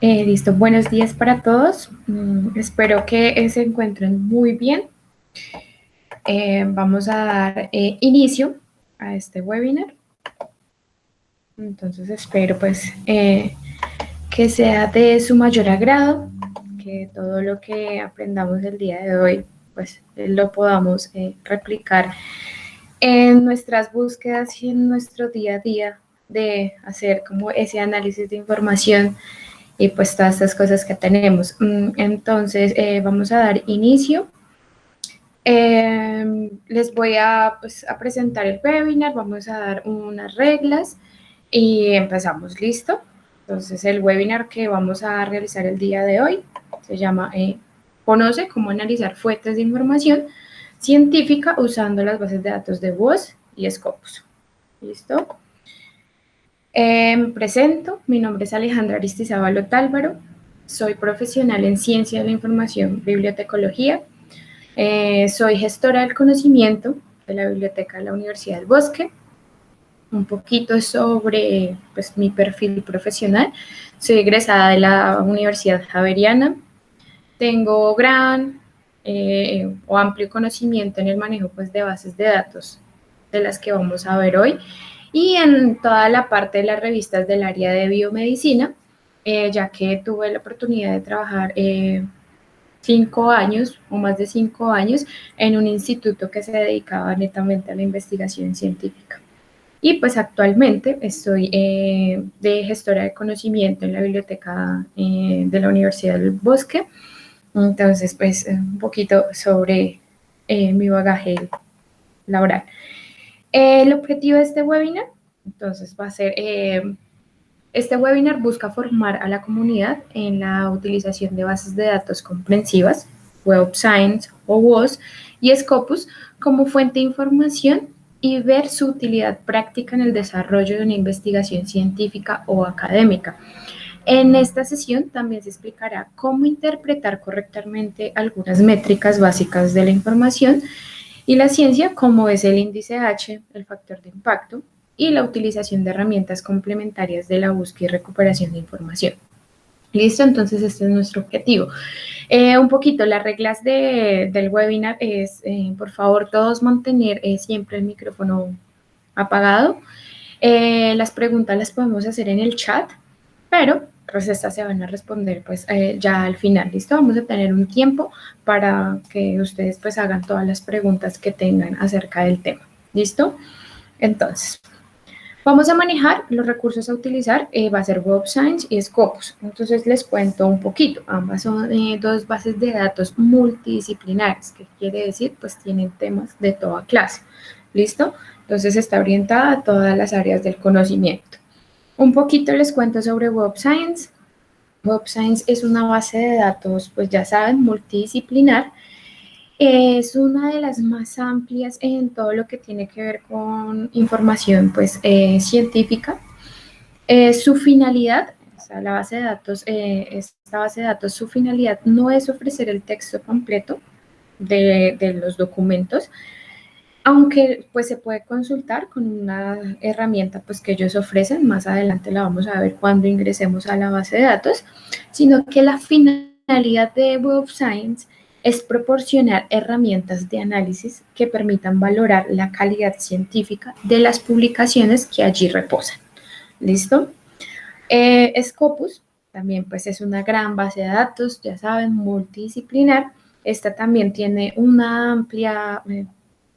Listo, buenos días para todos. Espero que se encuentren muy bien. Vamos a dar inicio a este webinar. Entonces espero pues que sea de su mayor agrado, que todo lo que aprendamos el día de hoy pues lo podamos replicar en nuestras búsquedas y en nuestro día a día de hacer como ese análisis de información y pues todas estas cosas que tenemos. Entonces, vamos a dar inicio. Les voy pues, a presentar el webinar, vamos a dar unas reglas y empezamos, ¿listo? Entonces, el webinar que vamos a realizar el día de hoy se llama Conoce cómo analizar fuentes de información científica usando las bases de datos de WOS y Scopus. ¿Listo? Me presento, mi nombre es Alejandra Aristizábal Otálvaro, soy profesional en Ciencia de la Información, Bibliotecología, soy gestora del conocimiento de la Biblioteca de la Universidad del Bosque. Un poquito sobre pues, mi perfil profesional, soy egresada de la Universidad Javeriana, tengo gran o amplio conocimiento en el manejo pues, de bases de datos de las que vamos a ver hoy y en toda la parte de las revistas del área de biomedicina, ya que tuve la oportunidad de trabajar 5 años o más de 5 años en un instituto que se dedicaba netamente a la investigación científica. Y pues actualmente estoy de gestora de conocimiento en la biblioteca de la Universidad del Bosque. Entonces, pues un poquito sobre mi bagaje laboral. El objetivo de este webinar, entonces, va a ser, este webinar busca formar a la comunidad en la utilización de bases de datos comprensivas, Web of Science o WOS y Scopus como fuente de información y ver su utilidad práctica en el desarrollo de una investigación científica o académica. En esta sesión también se explicará cómo interpretar correctamente algunas métricas básicas de la información y la ciencia, como es el índice H, el factor de impacto, y la utilización de herramientas complementarias de la búsqueda y recuperación de información. Listo, entonces este es nuestro objetivo. Un poquito las reglas del webinar es, por favor, todos mantener siempre el micrófono apagado. Las preguntas las podemos hacer en el chat, pero pues estas se van a responder pues ya al final, ¿listo? Vamos a tener un tiempo para que ustedes pues hagan todas las preguntas que tengan acerca del tema, ¿listo? Entonces, vamos a manejar los recursos a utilizar, va a ser Web of Science y Scopus. Entonces les cuento un poquito, ambas son dos bases de datos multidisciplinares, que quiere decir pues tienen temas de toda clase, ¿listo? Entonces está orientada a todas las áreas del conocimiento. Un poquito les cuento sobre Web of Science. Web of Science es una base de datos, pues ya saben, multidisciplinar. Es una de las más amplias en todo lo que tiene que ver con información pues, científica. Su finalidad, o sea, la base de datos, esta base de datos, su finalidad no es ofrecer el texto completo de los documentos, aunque pues se puede consultar con una herramienta pues que ellos ofrecen, más adelante la vamos a ver cuando ingresemos a la base de datos, sino que la finalidad de Web of Science es proporcionar herramientas de análisis que permitan valorar la calidad científica de las publicaciones que allí reposan. ¿Listo? Scopus también pues es una gran base de datos, ya saben, multidisciplinar. Esta también tiene una amplia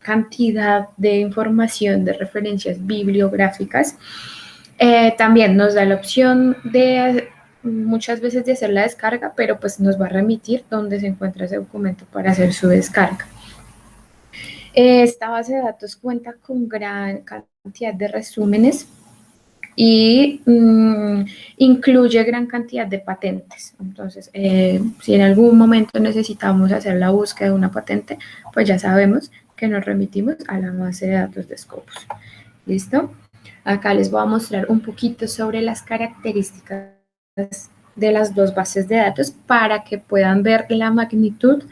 cantidad de información de referencias bibliográficas. También nos da la opción de muchas veces de hacer la descarga, pero pues nos va a remitir dónde se encuentra ese documento para hacer su descarga. Esta base de datos cuenta con gran cantidad de resúmenes y incluye gran cantidad de patentes. Entonces, si en algún momento necesitamos hacer la búsqueda de una patente, pues ya sabemos que nos remitimos a la base de datos de Scopus. ¿Listo? Acá les voy a mostrar un poquito sobre las características de las dos bases de datos para que puedan ver la magnitud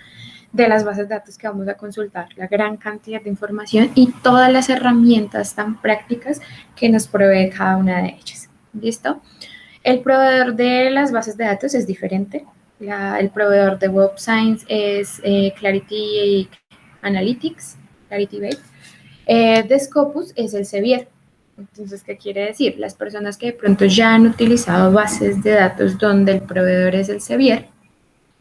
de las bases de datos que vamos a consultar, la gran cantidad de información y todas las herramientas tan prácticas que nos provee cada una de ellas. ¿Listo? El proveedor de las bases de datos es diferente. El proveedor de Web of Science es Clarity Analytics, Clarity Base. De Scopus es el Sevier. Entonces, ¿qué quiere decir? Las personas que de pronto ya han utilizado bases de datos donde el proveedor es el Sevier,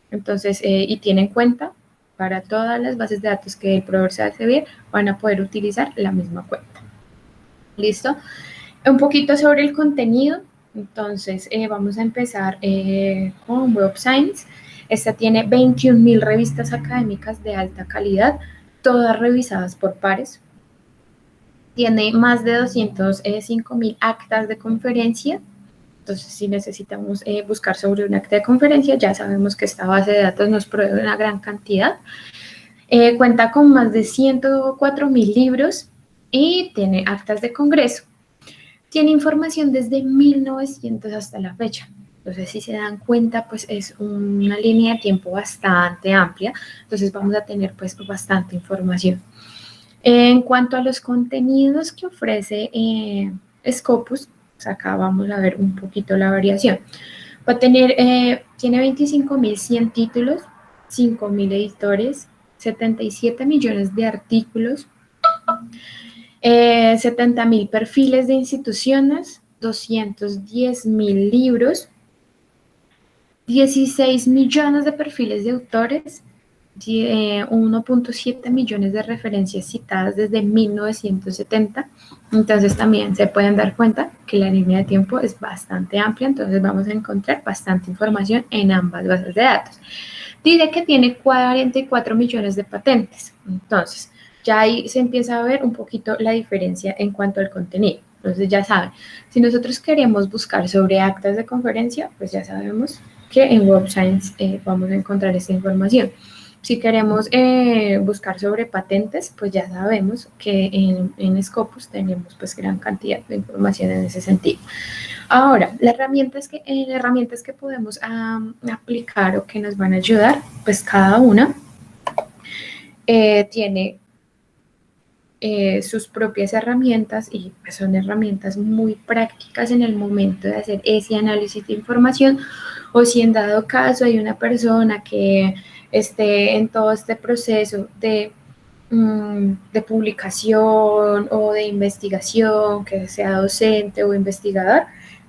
entonces, y tienen cuenta para todas las bases de datos que el proveedor sea el Sevier, van a poder utilizar la misma cuenta. ¿Listo? Un poquito sobre el contenido. Entonces, vamos a empezar con Web of Science. Esta tiene 21.000 revistas académicas de alta calidad, todas revisadas por pares. Tiene más de 205.000 actas de conferencia. Entonces, si necesitamos buscar sobre un acta de conferencia, ya sabemos que esta base de datos nos provee una gran cantidad. Cuenta con más de 104.000 libros y tiene actas de congreso. Tiene información desde 1900 hasta la fecha. Entonces, si se dan cuenta, pues es una línea de tiempo bastante amplia. Entonces, vamos a tener pues bastante información. En cuanto a los contenidos que ofrece Scopus, pues acá vamos a ver un poquito la variación. Va a tener, tiene 25.100 títulos, 5.000 editores, 77 millones de artículos, 70.000 perfiles de instituciones, 210.000 libros, 16 millones de perfiles de autores, 1.7 millones de referencias citadas desde 1970. Entonces también se pueden dar cuenta que la línea de tiempo es bastante amplia, entonces vamos a encontrar bastante información en ambas bases de datos. Dice que tiene 44 millones de patentes, entonces ya ahí se empieza a ver un poquito la diferencia en cuanto al contenido. Entonces ya saben, si nosotros queremos buscar sobre actas de conferencia, pues ya sabemos que en Web of Science vamos a encontrar esta información. Si queremos buscar sobre patentes, pues ya sabemos que en Scopus tenemos pues gran cantidad de información en ese sentido. Ahora, las herramientas que podemos aplicar o que nos van a ayudar, pues cada una tiene sus propias herramientas y pues son herramientas muy prácticas en el momento de hacer ese análisis de información, o si en dado caso hay una persona que esté en todo este proceso de publicación o de investigación, que sea docente o investigador,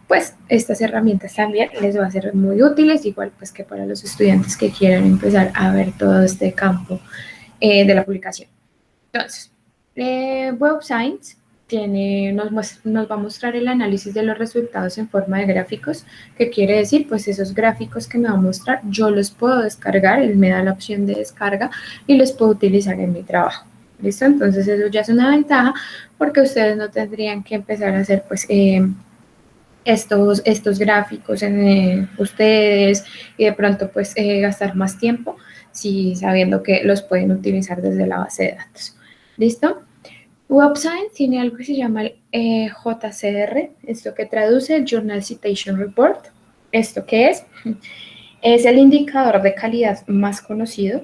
pues estas herramientas también les va a ser muy útiles, igual pues que para los estudiantes que quieran empezar a ver todo este campo de la publicación. Entonces, Web of Science nos va a mostrar el análisis de los resultados en forma de gráficos. ¿Qué quiere decir? Pues esos gráficos que me va a mostrar, yo los puedo descargar, él me da la opción de descarga y los puedo utilizar en mi trabajo. ¿Listo? Entonces eso ya es una ventaja porque ustedes no tendrían que empezar a hacer pues estos gráficos en ustedes y de pronto pues gastar más tiempo, si sabiendo que los pueden utilizar desde la base de datos. ¿Listo? Web of Science tiene algo que se llama el JCR, esto que traduce el Journal Citation Report. ¿Esto qué es? Es el indicador de calidad más conocido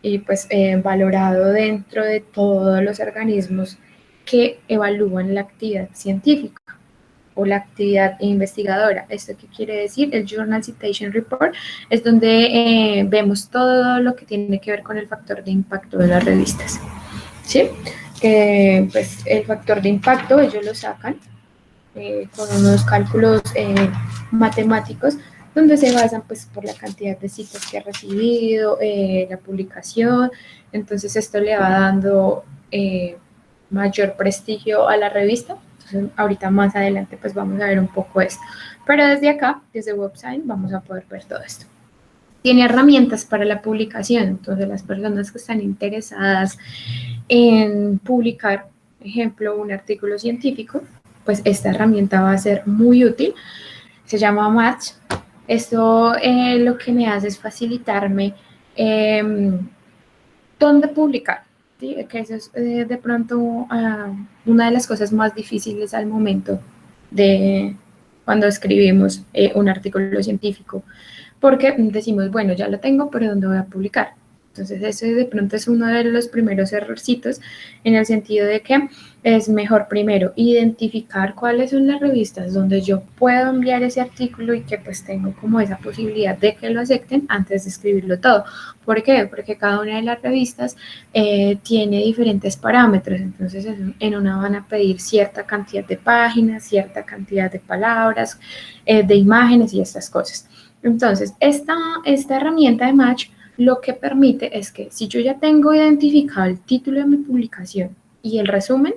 y pues valorado dentro de todos los organismos que evalúan la actividad científica o la actividad investigadora. ¿Esto qué quiere decir? El Journal Citation Report es donde vemos todo lo que tiene que ver con el factor de impacto de las revistas. ¿Sí? Que pues el factor de impacto ellos lo sacan con unos cálculos matemáticos donde se basan pues por la cantidad de citas que ha recibido, la publicación. Entonces esto le va dando mayor prestigio a la revista. Entonces ahorita más adelante pues vamos a ver un poco esto, pero desde acá, desde Web of Science, vamos a poder ver todo esto. Tiene herramientas para la publicación, entonces las personas que están interesadas en publicar, ejemplo, un artículo científico, pues esta herramienta va a ser muy útil. Se llama Match. Esto lo que me hace es facilitarme dónde publicar, ¿sí? Que eso es de pronto una de las cosas más difíciles al momento de cuando escribimos un artículo científico, porque decimos, bueno, ya lo tengo, pero ¿dónde voy a publicar? Entonces, ese de pronto es uno de los primeros errorcitos, en el sentido de que es mejor primero identificar cuáles son las revistas donde yo puedo enviar ese artículo y que pues tengo como esa posibilidad de que lo acepten antes de escribirlo todo. ¿Por qué? Porque cada una de las revistas tiene diferentes parámetros. Entonces, en una van a pedir cierta cantidad de páginas, cierta cantidad de palabras, de imágenes y estas cosas. Entonces, esta herramienta de Match lo que permite es que si yo ya tengo identificado el título de mi publicación y el resumen,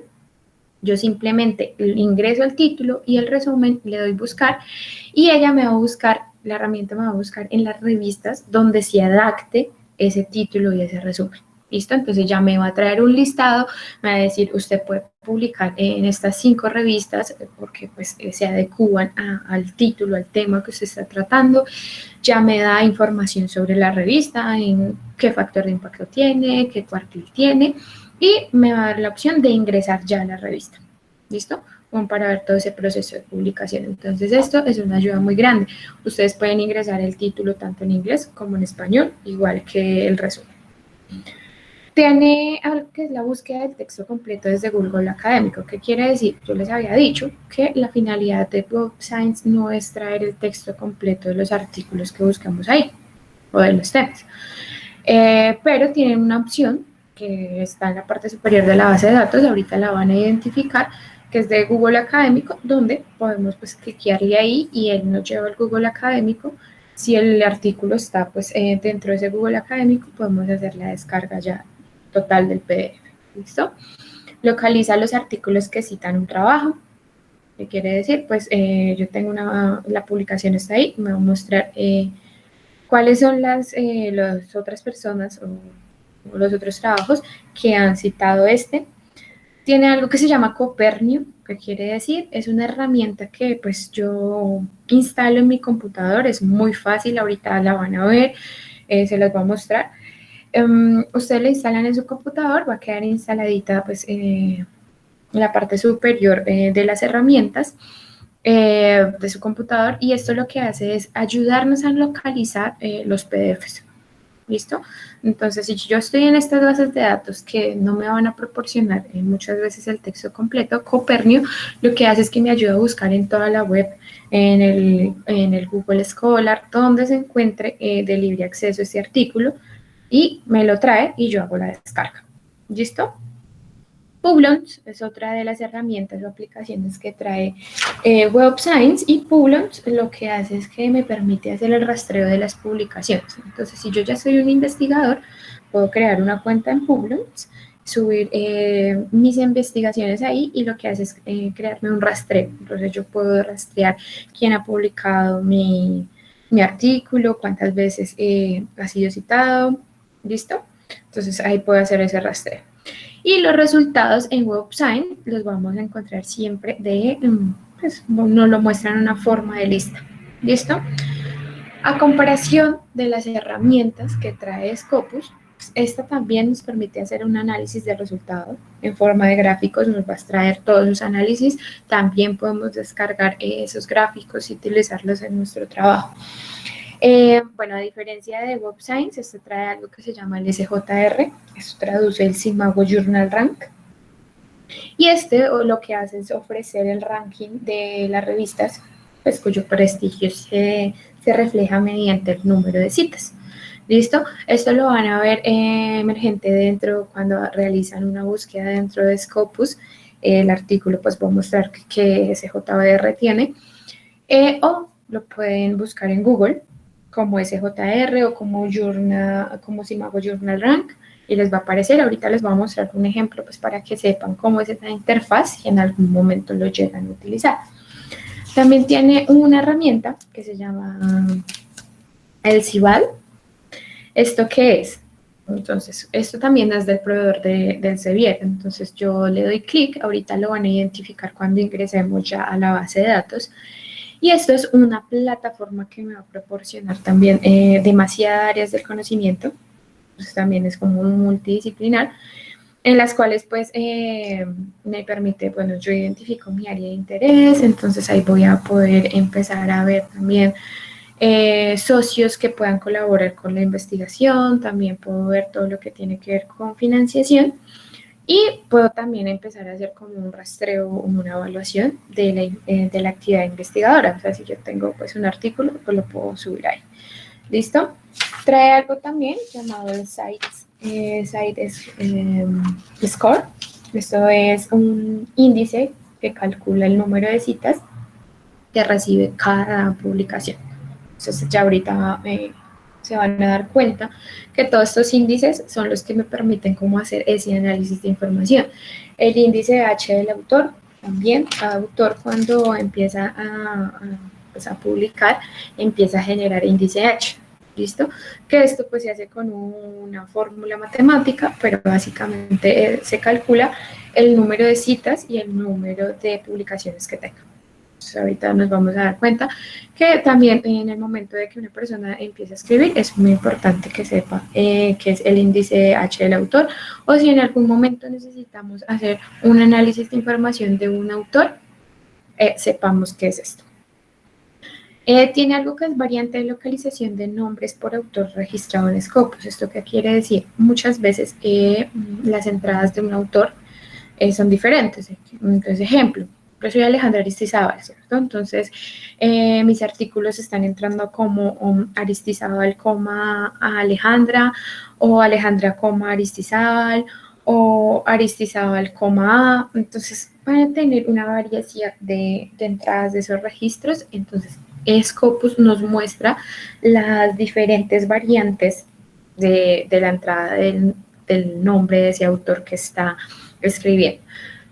yo simplemente ingreso al título y el resumen, le doy buscar y ella me va a buscar, la herramienta me va a buscar en las revistas donde se adapte ese título y ese resumen. ¿Listo? Entonces ya me va a traer un listado, me va a decir, usted puede publicar en estas 5 revistas porque pues se adecúan al título, al tema que usted está tratando. Ya me da información sobre la revista, en qué factor de impacto tiene, qué cuartil tiene, y me va a dar la opción de ingresar ya a la revista. ¿Listo? Como para ver todo ese proceso de publicación. Entonces, esto es una ayuda muy grande. Ustedes pueden ingresar el título tanto en inglés como en español, igual que el resumen. Tiene algo que es la búsqueda del texto completo desde Google Académico. ¿Qué quiere decir? Yo les había dicho que la finalidad de Web Science no es traer el texto completo de los artículos que buscamos ahí, o de los temas. Pero tienen una opción que está en la parte superior de la base de datos, ahorita la van a identificar, que es de Google Académico, donde podemos pues cliquearle ahí y él nos lleva al Google Académico. Si el artículo está pues dentro de ese Google Académico, podemos hacer la descarga ya total del PDF. ¿Listo? Localiza los artículos que citan un trabajo. ¿Qué quiere decir? Pues yo tengo la publicación está ahí, me va a mostrar cuáles son las otras personas o los otros trabajos que han citado este. Tiene algo que se llama Copernio, que quiere decir, es una herramienta que pues yo instalo en mi computador, es muy fácil, ahorita la van a ver, se las voy a mostrar. Ustedes la instalan en su computador, va a quedar instaladita pues en la parte superior de las herramientas de su computador, y esto lo que hace es ayudarnos a localizar los PDFs. ¿Listo? Entonces, si yo estoy en estas bases de datos que no me van a proporcionar muchas veces el texto completo, Copernio lo que hace es que me ayuda a buscar en toda la web, en el Google Scholar, donde se encuentre de libre acceso este artículo, y me lo trae y yo hago la descarga. ¿Listo? Publons es otra de las herramientas o aplicaciones que trae Web Science, y Publons lo que hace es que me permite hacer el rastreo de las publicaciones. Entonces, si yo ya soy un investigador, puedo crear una cuenta en Publons, subir mis investigaciones ahí, y lo que hace es crearme un rastreo. Entonces, yo puedo rastrear quién ha publicado mi artículo, cuántas veces ha sido citado. ¿Listo? Entonces, ahí puedo hacer ese rastreo. Y los resultados en WebSign los vamos a encontrar siempre pues nos lo muestran en una forma de lista. ¿Listo? A comparación de las herramientas que trae Scopus, pues esta también nos permite hacer un análisis de resultados en forma de gráficos, nos va a traer todos los análisis, también podemos descargar esos gráficos y utilizarlos en nuestro trabajo. Bueno, a diferencia de Web Science, este trae algo que se llama el SJR, eso traduce el Simago Journal Rank, y lo que hace es ofrecer el ranking de las revistas, pues cuyo prestigio se refleja mediante el número de citas. ¿Listo? Esto lo van a ver emergente dentro cuando realizan una búsqueda dentro de Scopus. El artículo pues va a mostrar qué SJR tiene, o lo pueden buscar en Google como SJR o como Simago Journal Rank, y les va a aparecer. Ahorita les voy a mostrar un ejemplo pues para que sepan cómo es esta interfaz y en algún momento lo llegan a utilizar. También tiene una herramienta que se llama el Cibal. ¿Esto qué es? Entonces, esto también es del proveedor del Sevier. Entonces, yo le doy clic, ahorita lo van a identificar cuando ingresemos ya a la base de datos. Y esto es una plataforma que me va a proporcionar también demasiadas áreas del conocimiento, pues también es como un multidisciplinar, en las cuales pues me permite, bueno, yo identifico mi área de interés, entonces ahí voy a poder empezar a ver también socios que puedan colaborar con la investigación, también puedo ver todo lo que tiene que ver con financiación y puedo también empezar a hacer como un rastreo o una evaluación de la actividad investigadora. O sea, si yo tengo pues un artículo, pues lo puedo subir ahí. ¿Listo? Trae algo también llamado el Site Score. Esto es un índice que calcula el número de citas que recibe cada publicación. Entonces ya ahorita se van a dar cuenta que todos estos índices son los que me permiten cómo hacer ese análisis de información. El índice H del autor, también cada autor cuando empieza pues a publicar, empieza a generar índice H. ¿Listo? Que esto pues se hace con una fórmula matemática, pero básicamente se calcula el número de citas y el número de publicaciones que tenga. Entonces, ahorita nos vamos a dar cuenta que también en el momento de que una persona empiece a escribir es muy importante que sepa qué es el índice H del autor, o si en algún momento necesitamos hacer un análisis de información de un autor, sepamos qué es esto. Tiene algo que es variante de localización de nombres por autor registrado en Scopus. ¿Esto qué quiere decir? Muchas veces las entradas de un autor son diferentes. Entonces, ejemplo, yo soy Alejandra Aristizábal, ¿cierto? Entonces, mis artículos están entrando como Aristizábal, Alejandra, o Alejandra, Aristizábal, o Aristizábal, A. Entonces, van a tener una variación de entradas de esos registros. Entonces, Scopus nos muestra las diferentes variantes de la entrada del nombre de ese autor que está escribiendo.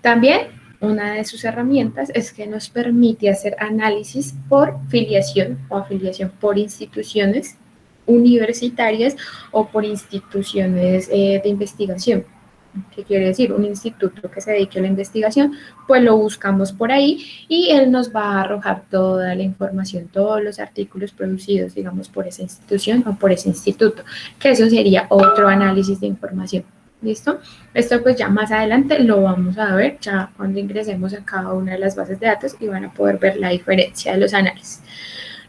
También una de sus herramientas es que nos permite hacer análisis por filiación o afiliación por instituciones universitarias o por instituciones de investigación. ¿Qué quiere decir? Un instituto que se dedique a la investigación, pues lo buscamos por ahí y él nos va a arrojar toda la información, todos los artículos producidos, digamos, por esa institución o por ese instituto, que eso sería otro análisis de información. ¿Listo? Esto pues ya más adelante lo vamos a ver ya cuando ingresemos a cada una de las bases de datos y van a poder ver la diferencia de los análisis.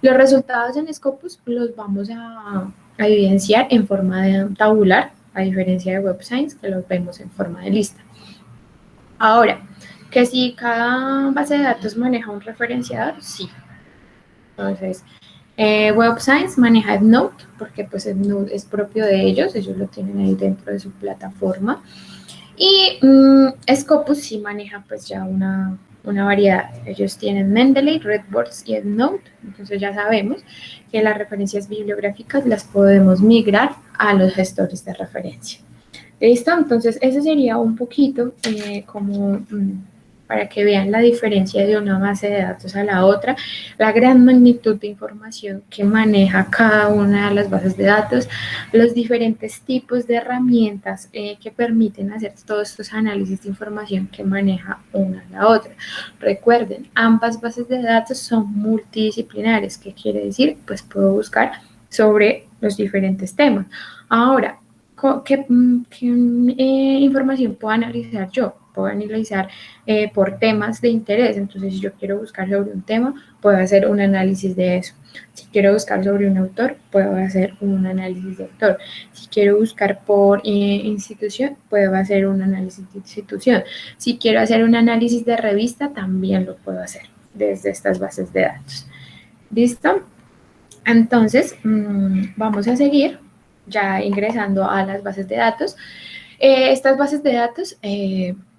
Los resultados en Scopus los vamos a evidenciar en forma de tabular, a diferencia de Web Science, que los vemos en forma de lista. Ahora, que si cada base de datos maneja un referenciador, sí. Entonces, Web Science maneja EndNote, porque pues EndNote es propio de ellos lo tienen ahí dentro de su plataforma. Y Scopus sí maneja pues ya una variedad. Ellos tienen Mendeley, Redbox y EndNote. Entonces ya sabemos que las referencias bibliográficas las podemos migrar a los gestores de referencia. ¿Listo? Entonces ese sería un poquito como para que vean la diferencia de una base de datos a la otra, la gran magnitud de información que maneja cada una de las bases de datos, los diferentes tipos de herramientas que permiten hacer todos estos análisis de información que maneja una a la otra. Recuerden, ambas bases de datos son multidisciplinares. ¿Qué quiere decir? Pues puedo buscar sobre los diferentes temas. Ahora, ¿qué información puedo analizar yo? Puedo analizar por temas de interés. Entonces, si yo quiero buscar sobre un tema, puedo hacer un análisis de eso. Si quiero buscar sobre un autor, puedo hacer un análisis de autor. Si quiero buscar por institución, puedo hacer un análisis de institución. Si quiero hacer un análisis de revista, también lo puedo hacer desde estas bases de datos. ¿Listo? Entonces, vamos a seguir ya ingresando a las bases de datos. Estas bases de datos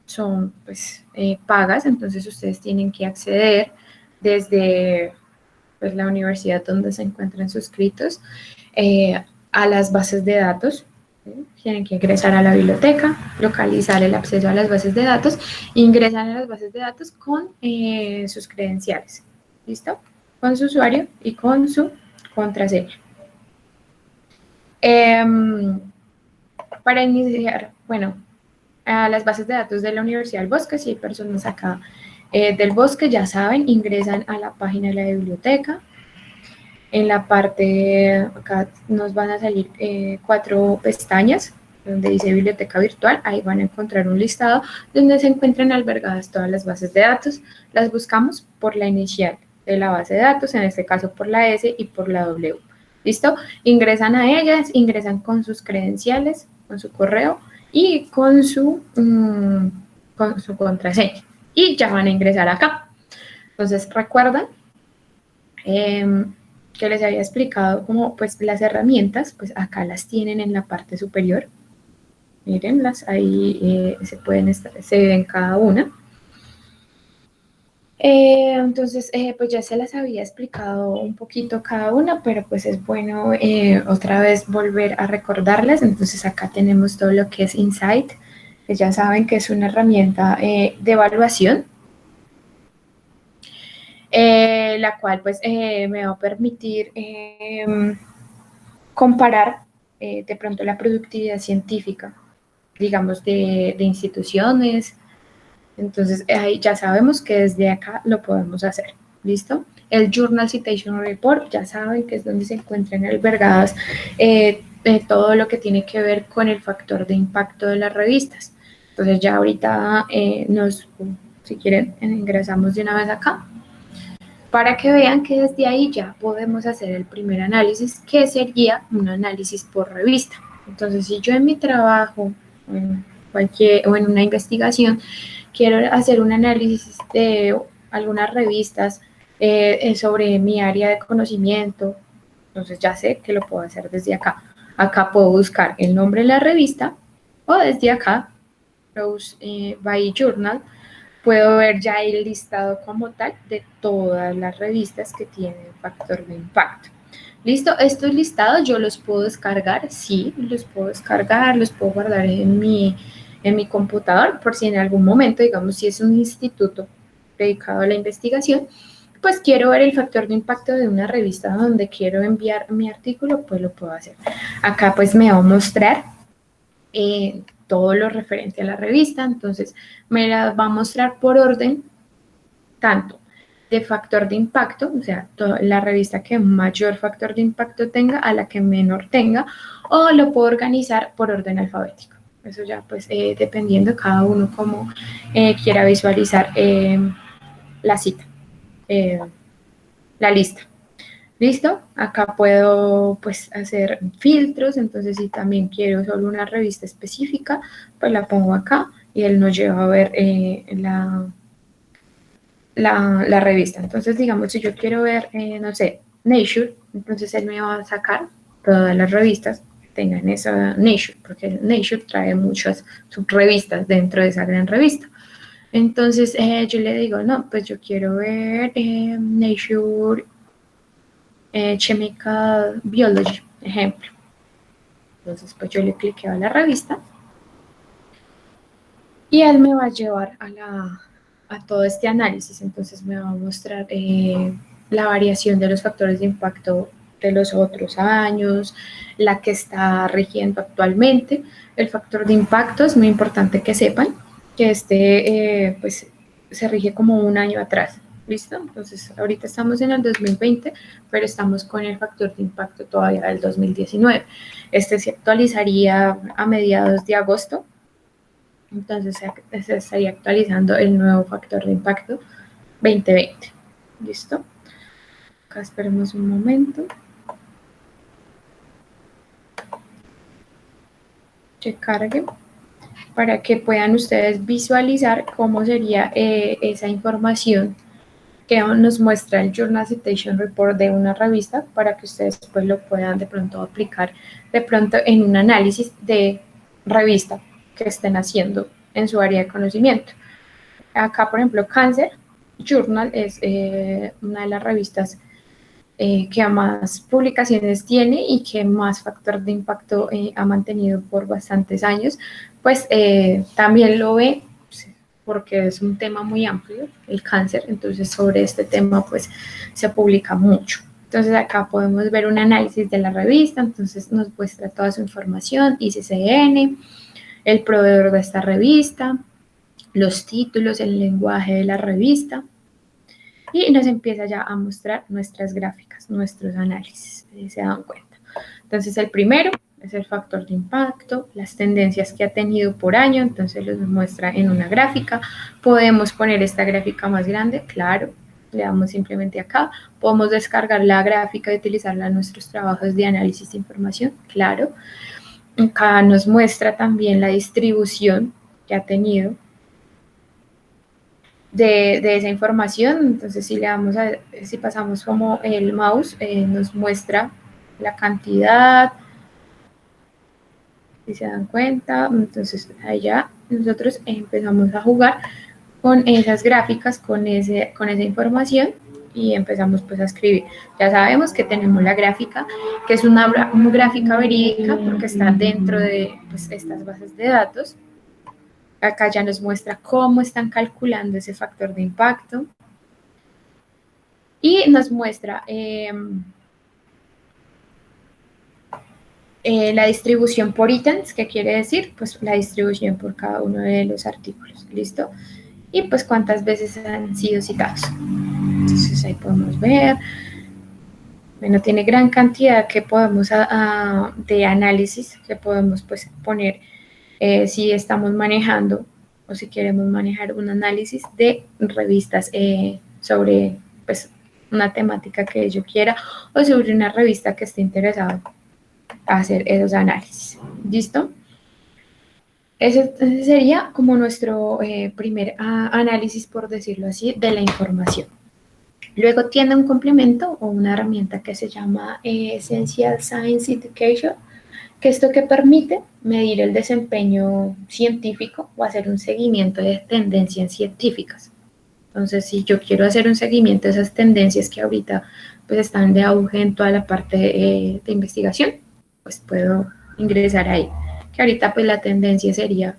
son pues, pagas, entonces ustedes tienen que acceder desde pues, la universidad donde se encuentran suscritos a las bases de datos. Tienen que ingresar a la biblioteca, localizar el acceso a las bases de datos, ingresan a las bases de datos con sus credenciales. ¿Listo? Con su usuario y con su contraseña. Para iniciar, bueno, a las bases de datos de la Universidad del Bosque, si hay personas acá del Bosque, ya saben, ingresan a la página de la biblioteca. En la parte, acá nos van a salir 4 pestañas, donde dice Biblioteca Virtual, ahí van a encontrar un listado donde se encuentran albergadas todas las bases de datos. Las buscamos por la inicial de la base de datos, en este caso por la S y por la W. ¿Listo? Ingresan a ellas, ingresan con sus credenciales, con su correo y con su contraseña. Y ya van a ingresar acá. Entonces, recuerdan que les había explicado cómo pues las herramientas, pues acá las tienen en la parte superior. Mírenlas, ahí se ven cada una. Entonces, pues ya se las había explicado un poquito cada una, pero pues es bueno otra vez volver a recordarlas. Entonces acá tenemos todo lo que es Insight, que ya saben que es una herramienta de evaluación, la cual pues me va a permitir comparar de pronto la productividad científica, digamos, de instituciones. Entonces, ahí ya sabemos que desde acá lo podemos hacer. ¿Listo? El Journal Citation Report, ya saben que es donde se encuentran albergadas todo lo que tiene que ver con el factor de impacto de las revistas. Entonces, ya ahorita si quieren, ingresamos de una vez acá para que vean que desde ahí ya podemos hacer el primer análisis, que sería un análisis por revista. Entonces, si yo en mi trabajo o en una investigación quiero hacer un análisis de algunas revistas sobre mi área de conocimiento, entonces ya sé que lo puedo hacer desde acá. Acá puedo buscar el nombre de la revista o desde acá, Browse by Journal, puedo ver ya el listado como tal de todas las revistas que tienen factor de impacto. ¿Listo? Estos listados yo los puedo descargar, sí, los puedo descargar, los puedo guardar en mi computador por si en algún momento, digamos, si es un instituto dedicado a la investigación, pues quiero ver el factor de impacto de una revista donde quiero enviar mi artículo, pues lo puedo hacer. Acá pues me va a mostrar todo lo referente a la revista, entonces me la va a mostrar por orden, tanto de factor de impacto, o sea, la revista que mayor factor de impacto tenga a la que menor tenga, o lo puedo organizar por orden alfabético. Eso ya pues dependiendo cada uno cómo quiera visualizar la cita, la lista. ¿Listo? Acá puedo pues hacer filtros, entonces si también quiero solo una revista específica, pues la pongo acá y él nos lleva a ver la revista. Entonces, digamos, si yo quiero ver, no sé, Nature, entonces él me va a sacar todas las revistas que tengan esa Nature, porque Nature trae muchas subrevistas dentro de esa gran revista. Entonces, yo le digo, no, pues yo quiero ver Nature Chemical Biology, ejemplo. Entonces, pues yo le cliqueo a la revista y él me va a llevar a todo este análisis. Entonces, me va a mostrar la variación de los factores de impacto de los otros años, la que está rigiendo actualmente. El factor de impacto es muy importante que sepan que pues, se rige como un año atrás. ¿Listo? Entonces, ahorita estamos en el 2020, pero estamos con el factor de impacto todavía del 2019. Este se actualizaría a mediados de agosto, entonces se estaría actualizando el nuevo factor de impacto 2020. ¿Listo? Acá esperemos un momento. Que cargue para que puedan ustedes visualizar cómo sería esa información que nos muestra el Journal Citation Report de una revista para que ustedes pues lo puedan de pronto aplicar de pronto en un análisis de revista que estén haciendo en su área de conocimiento. Acá, por ejemplo, Cancer Journal es una de las revistas que más publicaciones tiene y que más factor de impacto ha mantenido por bastantes años, pues también lo ve porque es un tema muy amplio, el cáncer, entonces sobre este tema pues se publica mucho. Entonces acá podemos ver un análisis de la revista, entonces nos muestra toda su información, ICCN, el proveedor de esta revista, los títulos, el lenguaje de la revista, y nos empieza ya a mostrar nuestras gráficas, nuestros análisis, si se dan cuenta. Entonces el primero es el factor de impacto, las tendencias que ha tenido por año, entonces los muestra en una gráfica. Podemos poner esta gráfica más grande, claro, le damos simplemente acá. Podemos descargar la gráfica y utilizarla en nuestros trabajos de análisis de información, claro. Acá nos muestra también la distribución que ha tenido de esa información. Entonces, si pasamos como el mouse, nos muestra la cantidad, si se dan cuenta. Entonces, allá nosotros empezamos a jugar con esas gráficas, con esa información, y empezamos pues a escribir. Ya sabemos que tenemos la gráfica, que es una gráfica verídica porque está dentro de pues, estas bases de datos. Acá ya nos muestra cómo están calculando ese factor de impacto y nos muestra la distribución por ítems, que quiere decir pues la distribución por cada uno de los artículos, ¿listo? Y pues cuántas veces han sido citados. Entonces ahí podemos ver, bueno, tiene gran cantidad que podemos de análisis que podemos pues poner si estamos manejando o si queremos manejar un análisis de revistas sobre pues una temática que yo quiera o sobre una revista que esté interesado a hacer esos análisis. ¿Listo? Ese sería como nuestro primer análisis, por decirlo así, de la información. Luego tiene un complemento o una herramienta que se llama Essential Science Education, que esto que permite medir el desempeño científico o hacer un seguimiento de tendencias científicas. Entonces, si yo quiero hacer un seguimiento de esas tendencias que ahorita pues están de auge en toda la parte de investigación, pues puedo ingresar ahí. Que ahorita pues la tendencia sería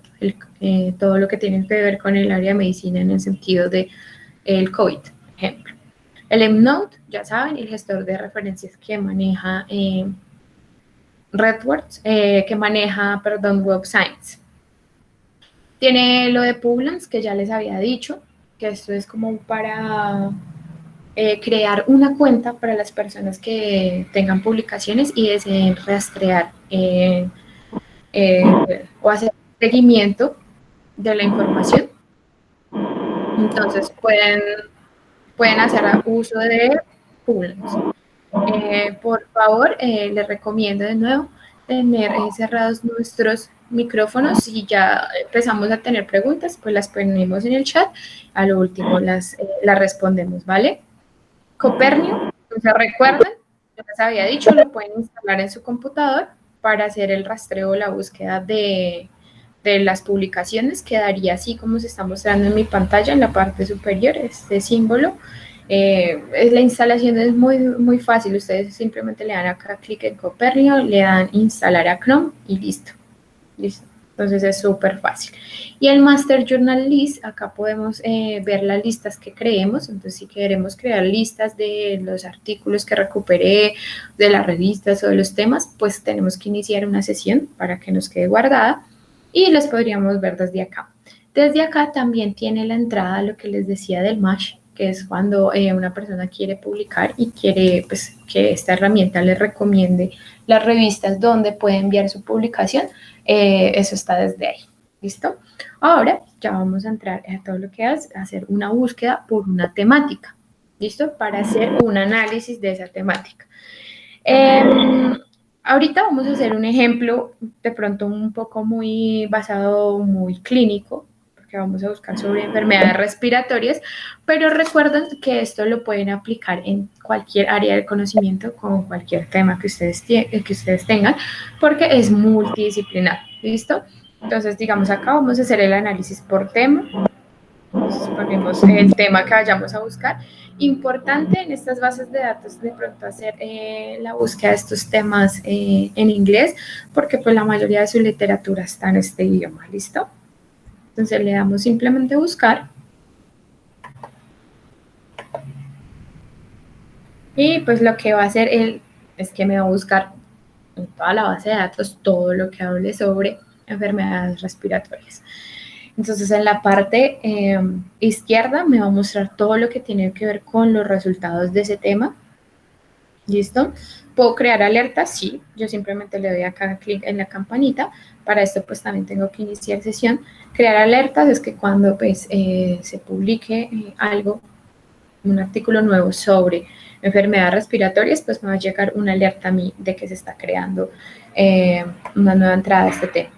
todo lo que tiene que ver con el área de medicina en el sentido de el COVID, por ejemplo. El EndNote, ya saben, el gestor de referencias que maneja RedWords, que maneja, perdón, Web Science. Tiene lo de Publance, que ya les había dicho, que esto es como para crear una cuenta para las personas que tengan publicaciones y deseen rastrear o hacer seguimiento de la información. Entonces pueden hacer uso de Publance. Por favor, les recomiendo de nuevo tener cerrados nuestros micrófonos. Si ya empezamos a tener preguntas, pues las ponemos en el chat. A lo último las respondemos, ¿vale? Copernio, entonces recuerden, yo les había dicho, lo pueden instalar en su computador para hacer el rastreo o la búsqueda de las publicaciones. Quedaría así como se está mostrando en mi pantalla en la parte superior, este símbolo. La instalación es muy fácil, ustedes simplemente le dan acá clic en Copernio, le dan instalar a Chrome y listo. Entonces es súper fácil. Y el Master Journal List, acá podemos ver las listas que creemos. Entonces si queremos crear listas de los artículos que recuperé, de las revistas o de los temas, pues tenemos que iniciar una sesión para que nos quede guardada y los podríamos ver desde acá. Desde acá también tiene la entrada, lo que les decía del Match, que es cuando una persona quiere publicar y quiere pues, que esta herramienta le recomiende las revistas donde puede enviar su publicación. Eso está desde ahí. ¿Listo? Ahora ya vamos a entrar a todo lo que es hacer una búsqueda por una temática. ¿Listo? Para hacer un análisis de esa temática. Ahorita vamos a hacer un ejemplo de pronto un poco muy basado, muy clínico, porque vamos a buscar sobre enfermedades respiratorias, pero recuerden que esto lo pueden aplicar en cualquier área de conocimiento con cualquier tema que ustedes tengan, porque es multidisciplinar, ¿listo? Entonces, digamos, acá vamos a hacer el análisis por tema. Entonces ponemos el tema que vayamos a buscar. Importante en estas bases de datos de pronto hacer la búsqueda de estos temas en inglés, porque pues la mayoría de su literatura está en este idioma, ¿listo? Entonces le damos simplemente buscar. Y pues lo que va a hacer él es que me va a buscar en toda la base de datos todo lo que hable sobre enfermedades respiratorias. Entonces en la parte izquierda me va a mostrar todo lo que tiene que ver con los resultados de ese tema. ¿Listo? ¿Puedo crear alertas? Sí, yo simplemente le doy acá clic en la campanita. Para esto pues también tengo que iniciar sesión. Crear alertas es que cuando pues se publique algo un artículo nuevo sobre enfermedades respiratorias, pues me va a llegar una alerta a mí de que se está creando una nueva entrada a este tema.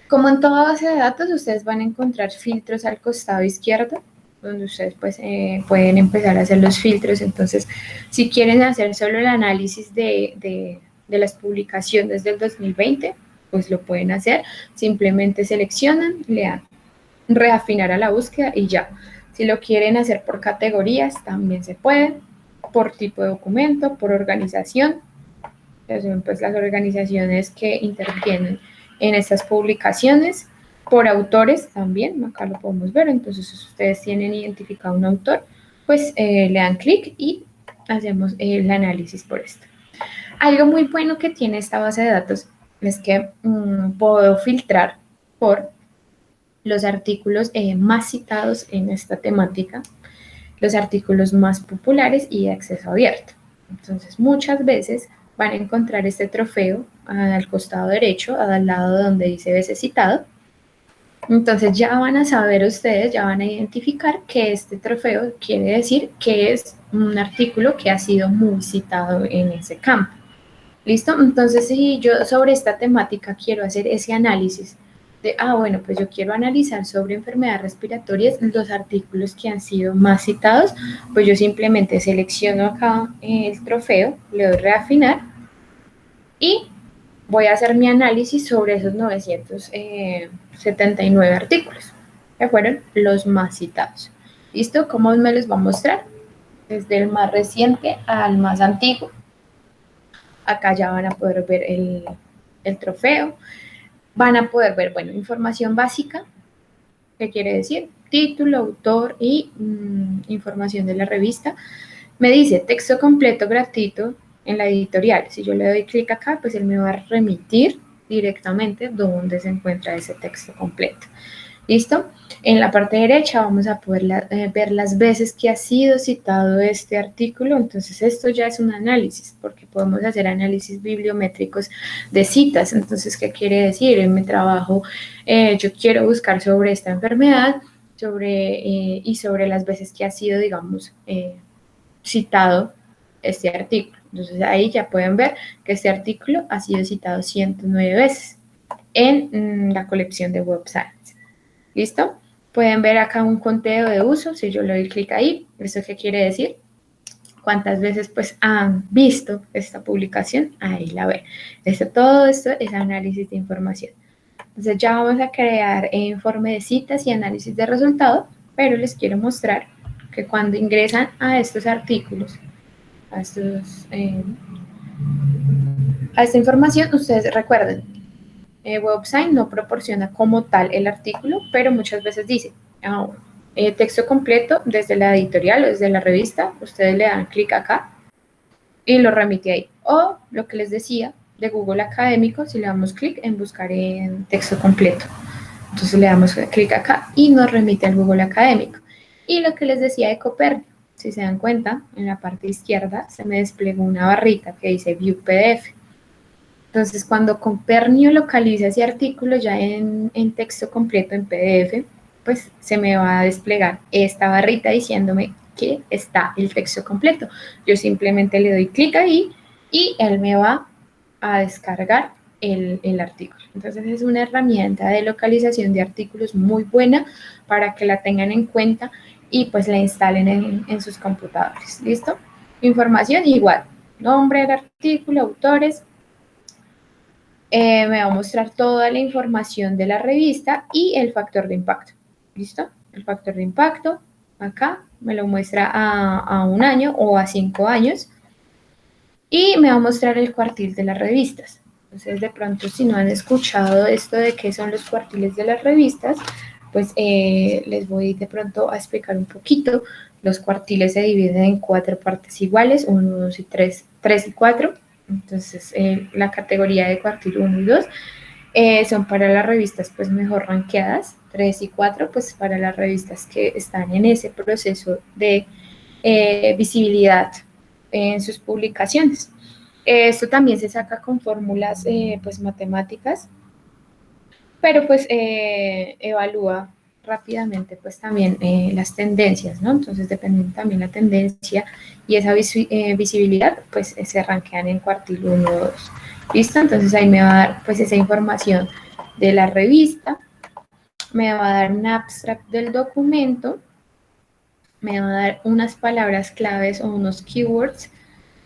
Como en toda base de datos, ustedes van a encontrar filtros al costado izquierdo, donde ustedes pues, pueden empezar a hacer los filtros. Entonces, si quieren hacer solo el análisis de las publicaciones del 2020, pues lo pueden hacer. Simplemente seleccionan, le dan reafinar a la búsqueda y ya. Si lo quieren hacer por categorías, también se puede, por tipo de documento, por organización. Son pues las organizaciones que intervienen en estas publicaciones, por autores también, acá lo podemos ver. Entonces, si ustedes tienen identificado un autor, pues le dan clic y hacemos el análisis por esto. Algo muy bueno que tiene esta base de datos es que puedo filtrar por los artículos más citados en esta temática, los artículos más populares y de acceso abierto. Entonces, muchas veces van a encontrar este trofeo al costado derecho, al lado donde dice veces citado. Entonces ya van a saber ustedes, ya van a identificar que este trofeo quiere decir que es un artículo que ha sido muy citado en ese campo. ¿Listo? Entonces, si yo sobre esta temática quiero hacer ese análisis de, bueno, pues yo quiero analizar sobre enfermedades respiratorias los artículos que han sido más citados, pues yo simplemente selecciono acá el trofeo, le doy reafinar y voy a hacer mi análisis sobre esos 979 artículos, que fueron los más citados. ¿Listo? ¿Cómo me los va a mostrar? Desde el más reciente al más antiguo. Acá ya van a poder ver el trofeo. Van a poder ver, bueno, información básica, ¿qué quiere decir? Título, autor y información de la revista. Me dice texto completo gratuito en la editorial. Si yo le doy clic acá, pues él me va a remitir directamente donde se encuentra ese texto completo. ¿Listo? En la parte derecha vamos a poder ver las veces que ha sido citado este artículo. Entonces esto ya es un análisis, porque podemos hacer análisis bibliométricos de citas. Entonces, ¿qué quiere decir? En mi trabajo yo quiero buscar sobre esta enfermedad y sobre las veces que ha sido, digamos, citado este artículo. Entonces ahí ya pueden ver que este artículo ha sido citado 109 veces en la colección de Web Science. ¿Listo? Pueden ver acá un conteo de uso. Si yo le doy clic ahí, ¿eso qué quiere decir? ¿Cuántas veces pues han visto esta publicación? Ahí la ven. Todo esto es análisis de información. Entonces ya vamos a crear informe de citas y análisis de resultados, pero les quiero mostrar que cuando ingresan a estos artículos, a esta información, ustedes recuerden, WebSign no proporciona como tal el artículo, pero muchas veces dice, texto completo desde la editorial o desde la revista, ustedes le dan clic acá y lo remite ahí. O lo que les decía de Google Académico, si le damos clic en buscar en texto completo. Entonces le damos clic acá y nos remite al Google Académico. Y lo que les decía de Copernio, si se dan cuenta, en la parte izquierda se me desplegó una barrita que dice View PDF. Entonces, cuando Copernio localiza ese artículo ya en texto completo, en PDF, pues se me va a desplegar esta barrita diciéndome que está el texto completo. Yo simplemente le doy clic ahí y él me va a descargar el artículo. Entonces, es una herramienta de localización de artículos muy buena para que la tengan en cuenta y pues la instalen en sus computadores. ¿Listo? Información igual, nombre del artículo, autores. Me va a mostrar toda la información de la revista y el factor de impacto. ¿Listo? El factor de impacto, acá me lo muestra a 1 año o a 5 años. Y me va a mostrar el cuartil de las revistas. Entonces, de pronto, si no han escuchado esto de qué son los cuartiles de las revistas, pues les voy de pronto a explicar un poquito. Los cuartiles se dividen en 4 partes iguales, 1, 2 y 3, 3 y 4. Entonces, la categoría de cuartil 1 y 2 son para las revistas pues mejor rankeadas, 3 y 4 pues para las revistas que están en ese proceso de visibilidad en sus publicaciones. Esto también se saca con fórmulas pues matemáticas, pero pues evalúa rápidamente pues también las tendencias, ¿no? Entonces, dependiendo también la tendencia y esa visibilidad, pues se rankean en cuartil 1 o 2. ¿Listo? Entonces ahí me va a dar pues esa información de la revista, me va a dar un abstract del documento, me va a dar unas palabras claves o unos keywords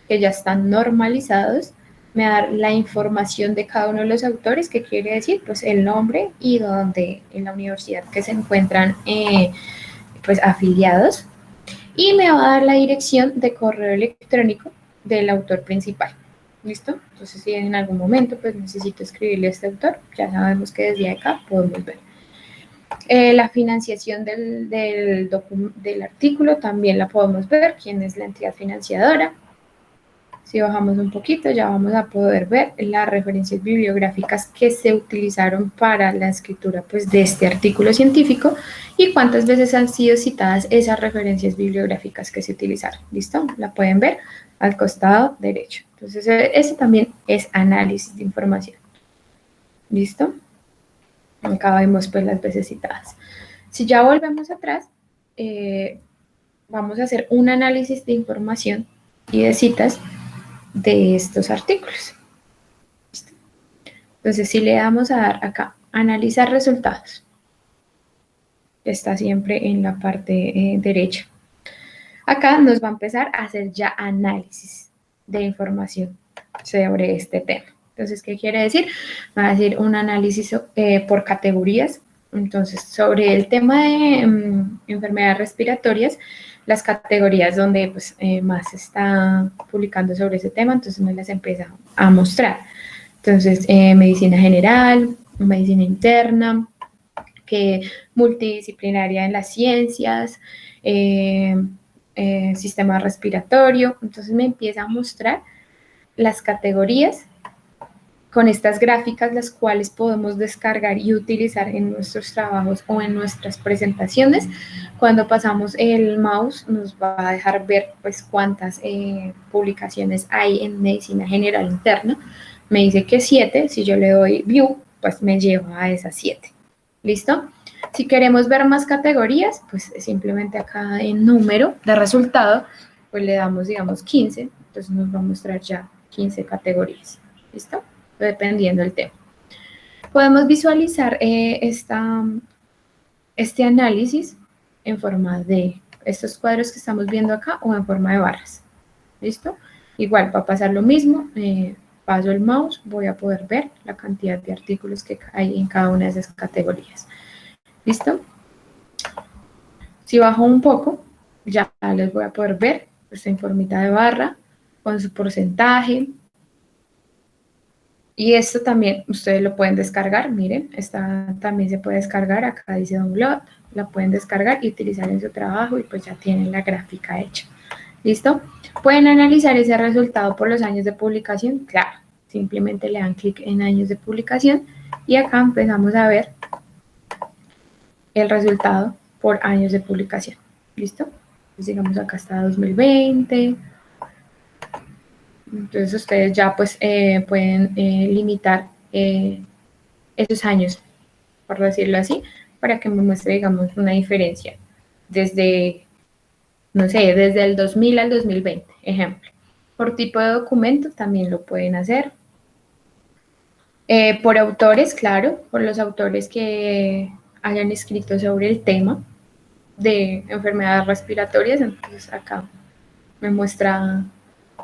que ya están normalizados, me va a dar la información de cada uno de los autores, que quiere decir pues el nombre y dónde en la universidad que se encuentran pues afiliados, y me va a dar la dirección de correo electrónico del autor principal. ¿Listo? Entonces, si en algún momento pues necesito escribirle a este autor, ya sabemos que desde acá podemos ver. La financiación del artículo también la podemos ver, quién es la entidad financiadora. Si bajamos un poquito, ya vamos a poder ver las referencias bibliográficas que se utilizaron para la escritura pues, de este artículo científico y cuántas veces han sido citadas esas referencias bibliográficas que se utilizaron. ¿Listo? La pueden ver al costado derecho. Entonces, eso también es análisis de información. ¿Listo? Acá vemos pues las veces citadas. Si ya volvemos atrás, vamos a hacer un análisis de información y de citas de estos artículos. ¿Listo? Entonces, si le damos a dar acá, analizar resultados, está siempre en la parte derecha. Acá nos va a empezar a hacer ya análisis de información sobre este tema. Entonces, ¿qué quiere decir? Va a decir un análisis por categorías. Entonces, sobre el tema de enfermedades respiratorias, las categorías donde pues, más se está publicando sobre ese tema, entonces me las empieza a mostrar. Entonces, medicina general, medicina interna, que multidisciplinaria en las ciencias, sistema respiratorio. Entonces me empieza a mostrar las categorías con estas gráficas, las cuales podemos descargar y utilizar en nuestros trabajos o en nuestras presentaciones. Cuando pasamos el mouse nos va a dejar ver pues cuántas publicaciones hay en medicina general interna. Me dice que 7, si yo le doy view, pues me lleva a esas 7. ¿Listo? Si queremos ver más categorías, pues simplemente acá en número de resultado, pues le damos, digamos, 15, entonces nos va a mostrar ya 15 categorías. ¿Listo? Dependiendo del tema. Podemos visualizar este análisis en forma de estos cuadros que estamos viendo acá o en forma de barras. ¿Listo? Igual va a pasar lo mismo, paso el mouse, voy a poder ver la cantidad de artículos que hay en cada una de esas categorías. ¿Listo? Si bajo un poco, ya les voy a poder ver esta en formita de barra con su porcentaje. Y esto también ustedes lo pueden descargar, miren, esta también se puede descargar, acá dice download, la pueden descargar y utilizar en su trabajo y pues ya tienen la gráfica hecha. ¿Listo? ¿Pueden analizar ese resultado por los años de publicación? Claro, simplemente le dan clic en años de publicación y acá empezamos a ver el resultado por años de publicación. ¿Listo? Entonces digamos acá está 2020. Entonces ustedes ya pues pueden limitar esos años, por decirlo así, para que me muestre, digamos, una diferencia desde, no sé, desde el 2000 al 2020, ejemplo. Por tipo de documento también lo pueden hacer. Por autores, claro, por los autores que hayan escrito sobre el tema de enfermedades respiratorias, entonces acá me muestra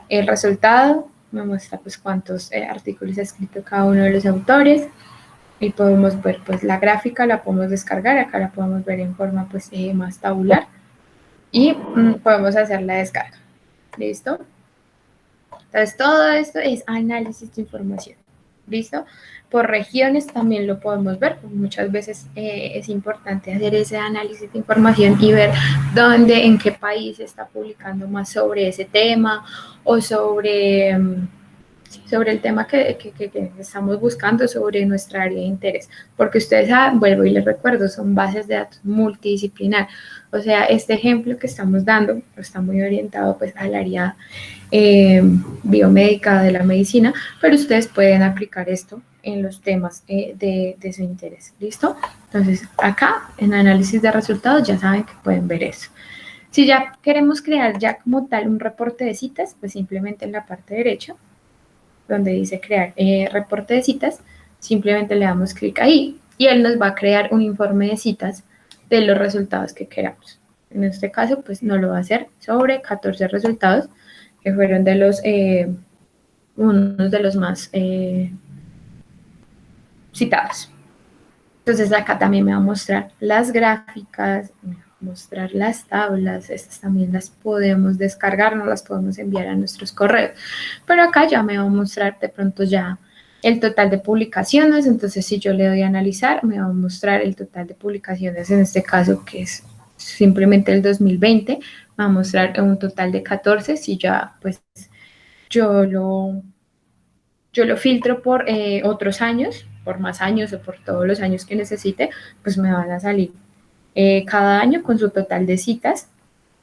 el resultado, me muestra pues cuántos artículos ha escrito cada uno de los autores y podemos ver pues la gráfica, la podemos descargar, acá la podemos ver en forma pues más tabular y podemos hacer la descarga. ¿Listo? Entonces todo esto es análisis de información. ¿Listo? Por regiones también lo podemos ver, muchas veces es importante hacer ese análisis de información y ver dónde, en qué país se está publicando más sobre ese tema o sobre el tema que estamos buscando, sobre nuestra área de interés, porque ustedes saben, vuelvo y les recuerdo, son bases de datos multidisciplinar, o sea, este ejemplo que estamos dando está muy orientado pues al área biomédica de la medicina, pero ustedes pueden aplicar esto en los temas de su interés. ¿Listo? Entonces, acá en análisis de resultados ya saben que pueden ver eso. Si ya queremos crear ya como tal un reporte de citas, pues simplemente en la parte derecha, donde dice crear reporte de citas, simplemente le damos clic ahí y él nos va a crear un informe de citas de los resultados que queramos. En este caso, pues no lo va a hacer sobre 14 resultados que fueron de los, unos de los más citados. Entonces acá también me va a mostrar las gráficas, me va a mostrar las tablas, estas también las podemos descargar, no las podemos enviar a nuestros correos, pero acá ya me va a mostrar de pronto ya el total de publicaciones. Entonces si yo le doy a analizar, me va a mostrar el total de publicaciones, en este caso que es simplemente el 2020, me va a mostrar un total de 14, si ya pues yo lo filtro por otros años, por más años o por todos los años que necesite, pues me van a salir cada año con su total de citas,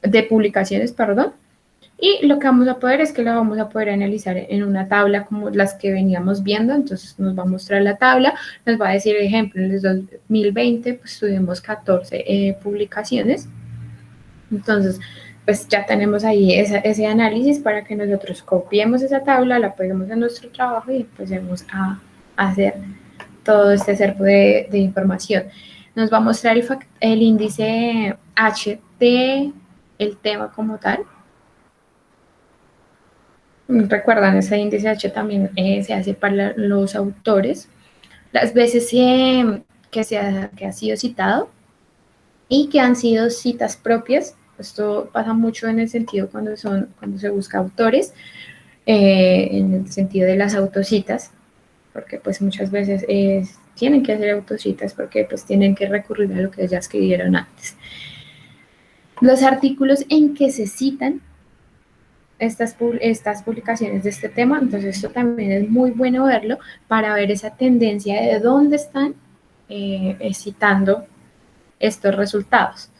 de publicaciones, perdón. Y lo que vamos a poder es que la vamos a poder analizar en una tabla como las que veníamos viendo. Entonces nos va a mostrar la tabla, nos va a decir, ejemplo, en el 2020 pues tuvimos 14 publicaciones. Entonces, pues ya tenemos ahí ese análisis para que nosotros copiemos esa tabla, la peguemos en nuestro trabajo y empecemos a hacer todo este acervo de información. Nos va a mostrar el índice H de el tema como tal. Recuerdan, ese índice H también se hace para los autores, las veces que ha sido citado y que han sido citas propias. Esto pasa mucho en el sentido cuando se busca autores, en el sentido de las autocitas, porque pues muchas veces tienen que hacer autocitas porque pues tienen que recurrir a lo que ya escribieron antes. Los artículos en que se citan estas publicaciones de este tema, entonces esto también es muy bueno verlo para ver esa tendencia de dónde están citando estos resultados.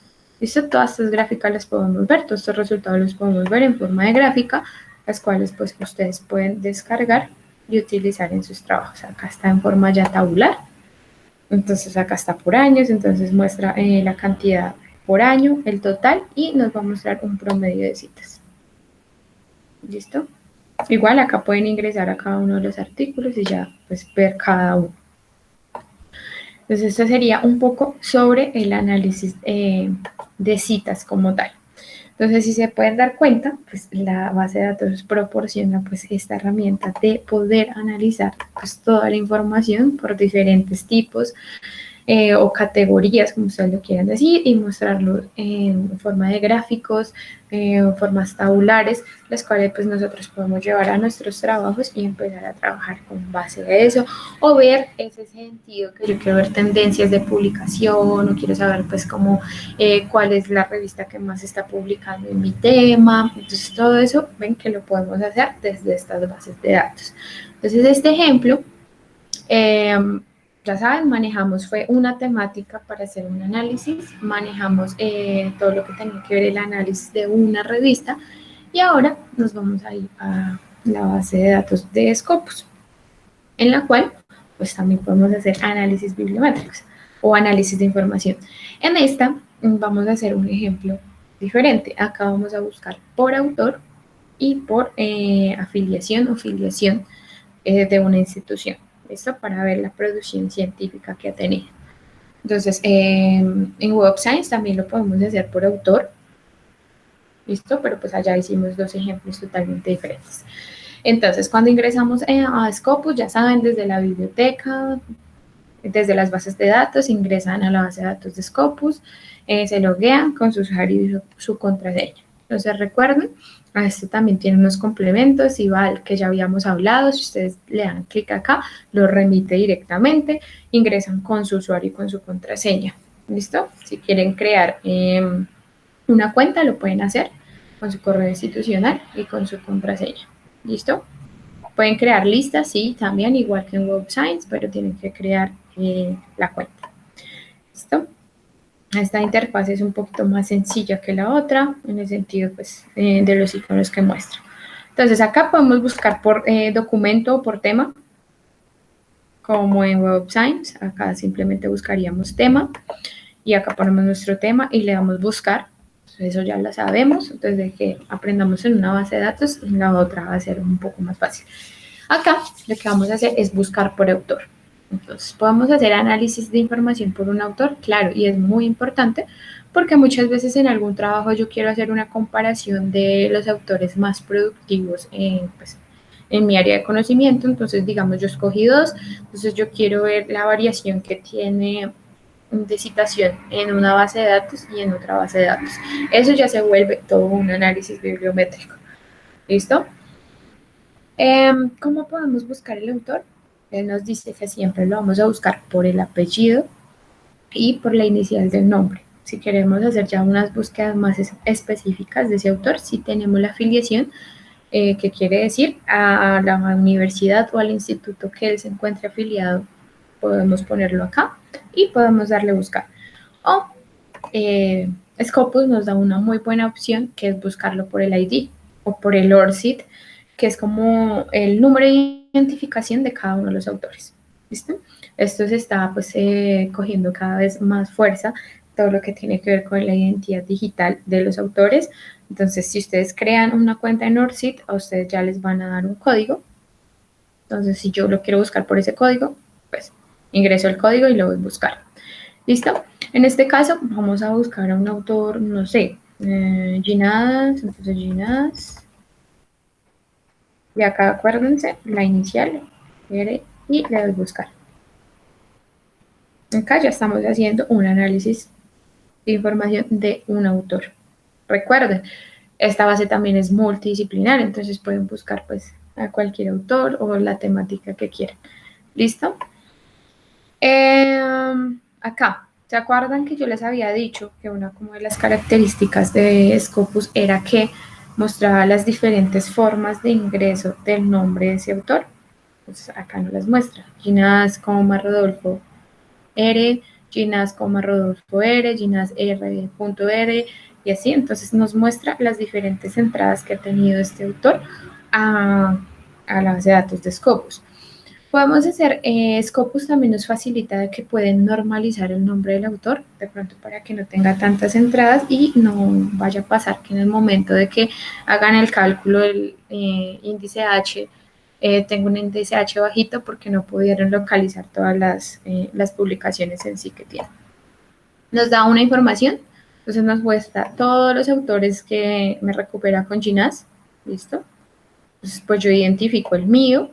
¿Listo? Todas estas gráficas las podemos ver, todos estos resultados los podemos ver en forma de gráfica, las cuales pues ustedes pueden descargar y utilizar en sus trabajos. Acá está en forma ya tabular, entonces acá está por años, entonces muestra la cantidad por año, el total, y nos va a mostrar un promedio de citas. ¿Listo? Igual acá pueden ingresar a cada uno de los artículos y ya pues ver cada uno. Entonces, esto sería un poco sobre el análisis de citas como tal. Entonces, si se pueden dar cuenta, pues la base de datos proporciona pues esta herramienta de poder analizar pues toda la información por diferentes tipos o categorías, como ustedes lo quieran decir, y mostrarlo en forma de gráficos, formas tabulares, las cuales pues nosotros podemos llevar a nuestros trabajos y empezar a trabajar con base a eso, o ver ese sentido que yo quiero ver tendencias de publicación, o quiero saber pues cómo, cuál es la revista que más está publicando en mi tema. Entonces todo eso, ven que lo podemos hacer desde estas bases de datos. Entonces este ejemplo, ya saben, manejamos, fue una temática para hacer un análisis, manejamos todo lo que tenía que ver el análisis de una revista, y ahora nos vamos a ir a la base de datos de Scopus, en la cual pues también podemos hacer análisis bibliométricos o análisis de información. En esta vamos a hacer un ejemplo diferente. Acá vamos a buscar por autor y por afiliación o filiación de una institución. ¿Listo? Para ver la producción científica que ha tenido. Entonces, en Web of Science también lo podemos hacer por autor. ¿Listo? Pero pues allá hicimos dos ejemplos totalmente diferentes. Entonces, cuando ingresamos a Scopus, ya saben, desde la biblioteca, desde las bases de datos, ingresan a la base de datos de Scopus, se loguean con su usuario y su contraseña. Entonces, recuerden, a esto también tiene unos complementos, igual que ya habíamos hablado. Si ustedes le dan clic acá, lo remite directamente, ingresan con su usuario y con su contraseña. ¿Listo? Si quieren crear una cuenta, lo pueden hacer con su correo institucional y con su contraseña. ¿Listo? Pueden crear listas, sí, también, igual que en Web Science, pero tienen que crear la cuenta. ¿Listo? Esta interfaz es un poquito más sencilla que la otra, en el sentido pues, de los iconos que muestra. Entonces, acá podemos buscar por documento o por tema, como en Web of Science. Acá simplemente buscaríamos tema y acá ponemos nuestro tema y le damos buscar. Eso ya lo sabemos, entonces de que aprendamos en una base de datos, en la otra va a ser un poco más fácil. Acá lo que vamos a hacer es buscar por autor. Entonces podemos hacer análisis de información por un autor, claro, y es muy importante porque muchas veces en algún trabajo yo quiero hacer una comparación de los autores más productivos en mi área de conocimiento. Entonces, digamos, yo escogí dos, entonces yo quiero ver la variación que tiene de citación en una base de datos y en otra base de datos. Eso ya se vuelve todo un análisis bibliométrico. ¿Listo? ¿Cómo podemos buscar el autor? Él nos dice que siempre lo vamos a buscar por el apellido y por la inicial del nombre. Si queremos hacer ya unas búsquedas más específicas de ese autor, si tenemos la afiliación, que quiere decir a la universidad o al instituto que él se encuentre afiliado, podemos ponerlo acá y podemos darle buscar. O Scopus nos da una muy buena opción que es buscarlo por el ID o por el ORCID, que es como el número de identificación de cada uno de los autores. ¿Listo? Esto se está pues cogiendo cada vez más fuerza, todo lo que tiene que ver con la identidad digital de los autores. Entonces, si ustedes crean una cuenta en ORCID, a ustedes ya les van a dar un código. Entonces, si yo lo quiero buscar por ese código, pues ingreso el código y lo voy a buscar. ¿Listo? En este caso, vamos a buscar a un autor, no sé, Ginás, entonces Ginás. Y acá acuérdense, la inicial, R, y le doy buscar. Acá ya estamos haciendo un análisis de información de un autor. Recuerden, esta base también es multidisciplinar, entonces pueden buscar pues a cualquier autor o la temática que quieran. ¿Listo? Acá, ¿se acuerdan que yo les había dicho que una como de las características de Scopus era que mostraba las diferentes formas de ingreso del nombre de ese autor? Pues acá no las muestra. Ginás, Rodolfo R, Ginás, Rodolfo R, Ginás R.R y así. Entonces nos muestra las diferentes entradas que ha tenido este autor a la base de datos de Scopus. Podemos hacer, Scopus también nos facilita que pueden normalizar el nombre del autor, de pronto para que no tenga tantas entradas y no vaya a pasar que en el momento de que hagan el cálculo del índice H, tengo un índice H bajito porque no pudieron localizar todas las publicaciones en sí que tienen. Nos da una información, entonces nos muestra todos los autores que me recupera con Ginás, ¿listo? Entonces pues yo identifico el mío,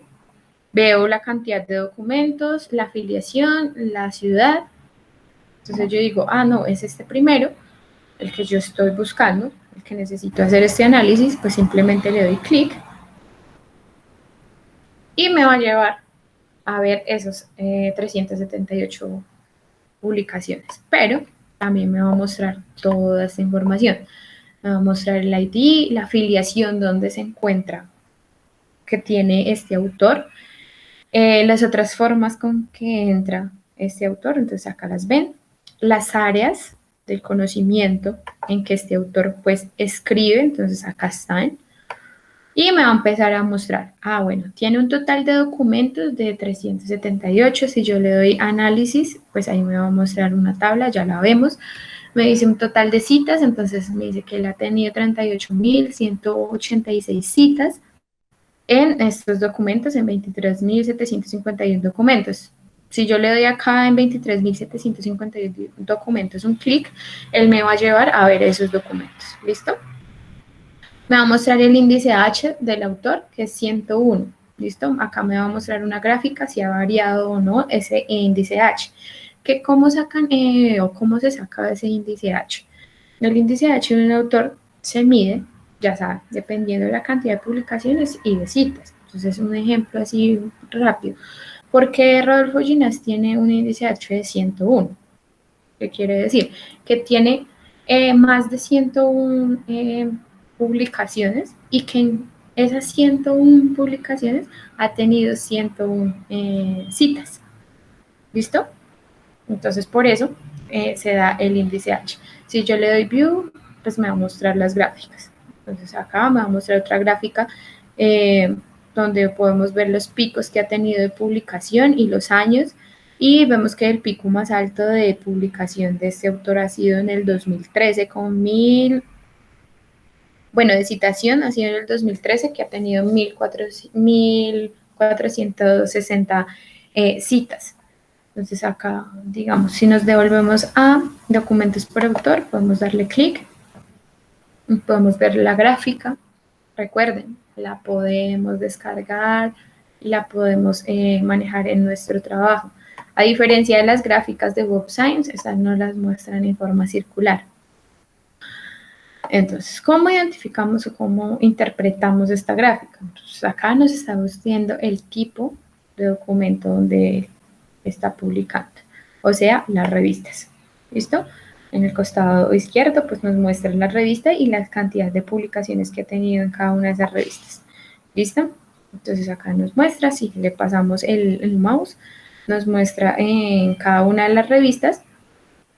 veo la cantidad de documentos, la afiliación, la ciudad. Entonces yo digo, no, es este primero, el que yo estoy buscando, el que necesito hacer este análisis, pues simplemente le doy clic y me va a llevar a ver esos 378 publicaciones. Pero también me va a mostrar toda esta información. Me va a mostrar el ID, la afiliación donde se encuentra que tiene este autor, las otras formas con que entra este autor, entonces acá las ven, las áreas del conocimiento en que este autor pues escribe, entonces acá están, y me va a empezar a mostrar, bueno, tiene un total de documentos de 378, si yo le doy análisis, pues ahí me va a mostrar una tabla, ya la vemos, me dice un total de citas, entonces me dice que él ha tenido 38.186 citas, en estos documentos, en 23.751 documentos. Si yo le doy acá en 23.751 documentos un clic, él me va a llevar a ver esos documentos. ¿Listo? Me va a mostrar el índice H del autor, que es 101. ¿Listo? Acá me va a mostrar una gráfica si ha variado o no ese índice H. ¿Cómo sacan o cómo se saca ese índice H? El índice H de un autor se mide, ya saben, dependiendo de la cantidad de publicaciones y de citas. Entonces, un ejemplo así rápido. ¿Por qué Rodolfo Ginás tiene un índice H de 101? ¿Qué quiere decir? Que tiene más de 101 publicaciones y que en esas 101 publicaciones ha tenido 101 citas. ¿Listo? Entonces, por eso se da el índice H. Si yo le doy View, pues me va a mostrar las gráficas. Entonces, acá me va a mostrar otra gráfica donde podemos ver los picos que ha tenido de publicación y los años, y vemos que el pico más alto de publicación de este autor ha sido en el 2013 con de citación ha sido en el 2013, que ha tenido 1460 citas. Entonces acá, digamos, si nos devolvemos a documentos por autor, podemos darle clic, podemos ver la gráfica. Recuerden, la podemos descargar y la podemos manejar en nuestro trabajo. A diferencia de las gráficas de Web Science, estas no las muestran en forma circular. Entonces, ¿cómo identificamos o cómo interpretamos esta gráfica? Entonces, acá nos está viendo el tipo de documento donde está publicando, o sea, las revistas. ¿Listo? En el costado izquierdo, pues nos muestra la revista y la cantidad de publicaciones que ha tenido en cada una de esas revistas. ¿Listo? Entonces, acá nos muestra, si le pasamos el mouse, nos muestra en cada una de las revistas,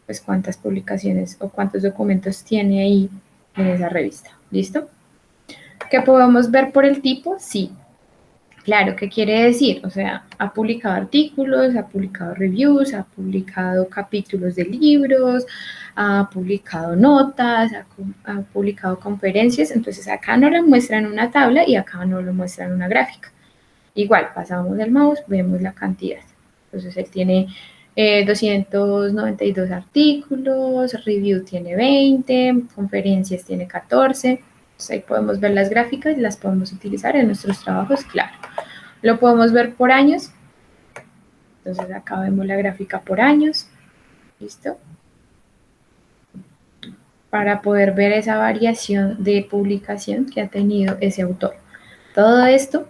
pues cuántas publicaciones o cuántos documentos tiene ahí en esa revista. ¿Listo? ¿Qué podemos ver por el tipo? Sí. Claro, ¿qué quiere decir? O sea, ha publicado artículos, ha publicado reviews, ha publicado capítulos de libros, ha publicado notas, ha publicado conferencias. Entonces acá no lo muestra en una tabla y acá no lo muestra en una gráfica. Igual, pasamos el mouse, vemos la cantidad. Entonces él tiene 292 artículos, review tiene 20, conferencias tiene 14. Entonces ahí podemos ver las gráficas y las podemos utilizar en nuestros trabajos, claro. Lo podemos ver por años. Entonces acá vemos la gráfica por años. ¿Listo? Para poder ver esa variación de publicación que ha tenido ese autor. Todo esto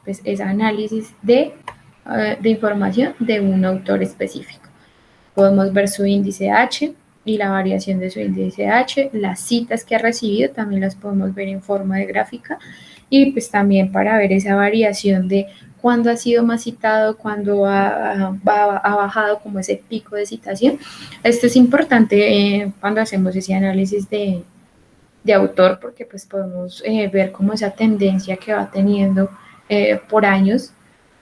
pues, es análisis de información de un autor específico. Podemos ver su índice H y la variación de su índice H, las citas que ha recibido también las podemos ver en forma de gráfica, y pues también para ver esa variación de cuándo ha sido más citado, cuándo ha bajado como ese pico de citación. Esto es importante cuando hacemos ese análisis de autor, porque pues podemos ver como esa tendencia que va teniendo por años,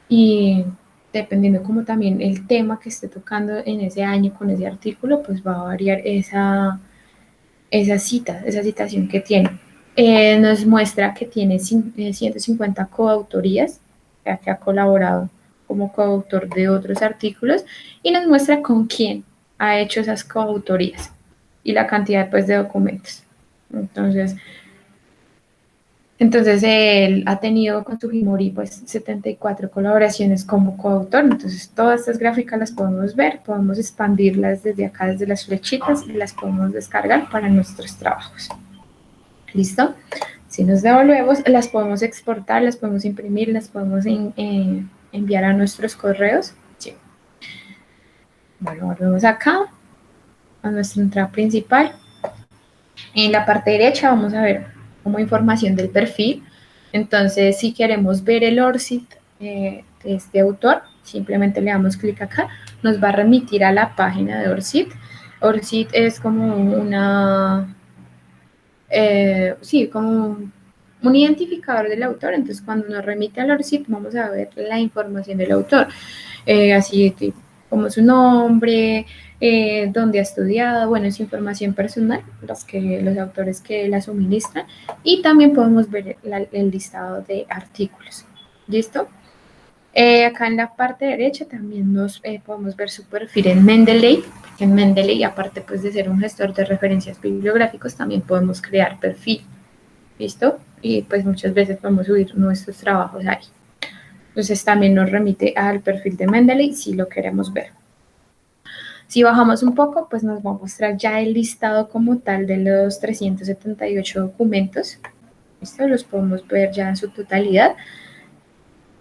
y dependiendo como también el tema que esté tocando en ese año con ese artículo, pues va a variar esa citación que tiene. Nos muestra que tiene 150 coautorías, ya que ha colaborado como coautor de otros artículos, y nos muestra con quién ha hecho esas coautorías y la cantidad pues de documentos. Entonces él ha tenido con Sugimori pues 74 colaboraciones como coautor. Entonces todas estas gráficas las podemos ver, podemos expandirlas desde acá, desde las flechitas, y las podemos descargar para nuestros trabajos. ¿Listo? Si nos devolvemos, las podemos exportar, las podemos imprimir, las podemos enviar a nuestros correos. Sí. Bueno, volvemos acá a nuestra entrada principal. En la parte derecha vamos a ver como información del perfil. Entonces, si queremos ver el ORCID de este autor, simplemente le damos clic acá, nos va a remitir a la página de ORCID. ORCID es como como un identificador del autor. Entonces, cuando nos remite al ORCID, vamos a ver la información del autor, así como su nombre, dónde ha estudiado, bueno, es información personal, los autores que la suministran, y también podemos ver el listado de artículos. ¿Listo? Acá en la parte derecha también nos podemos ver su perfil en Mendeley, porque en Mendeley, aparte pues de ser un gestor de referencias bibliográficos, también podemos crear perfil. ¿Listo? Y pues muchas veces podemos subir nuestros trabajos ahí. Entonces también nos remite al perfil de Mendeley si lo queremos ver. Si bajamos un poco, pues nos va a mostrar ya el listado como tal de los 378 documentos. ¿Listo? Los podemos ver ya en su totalidad.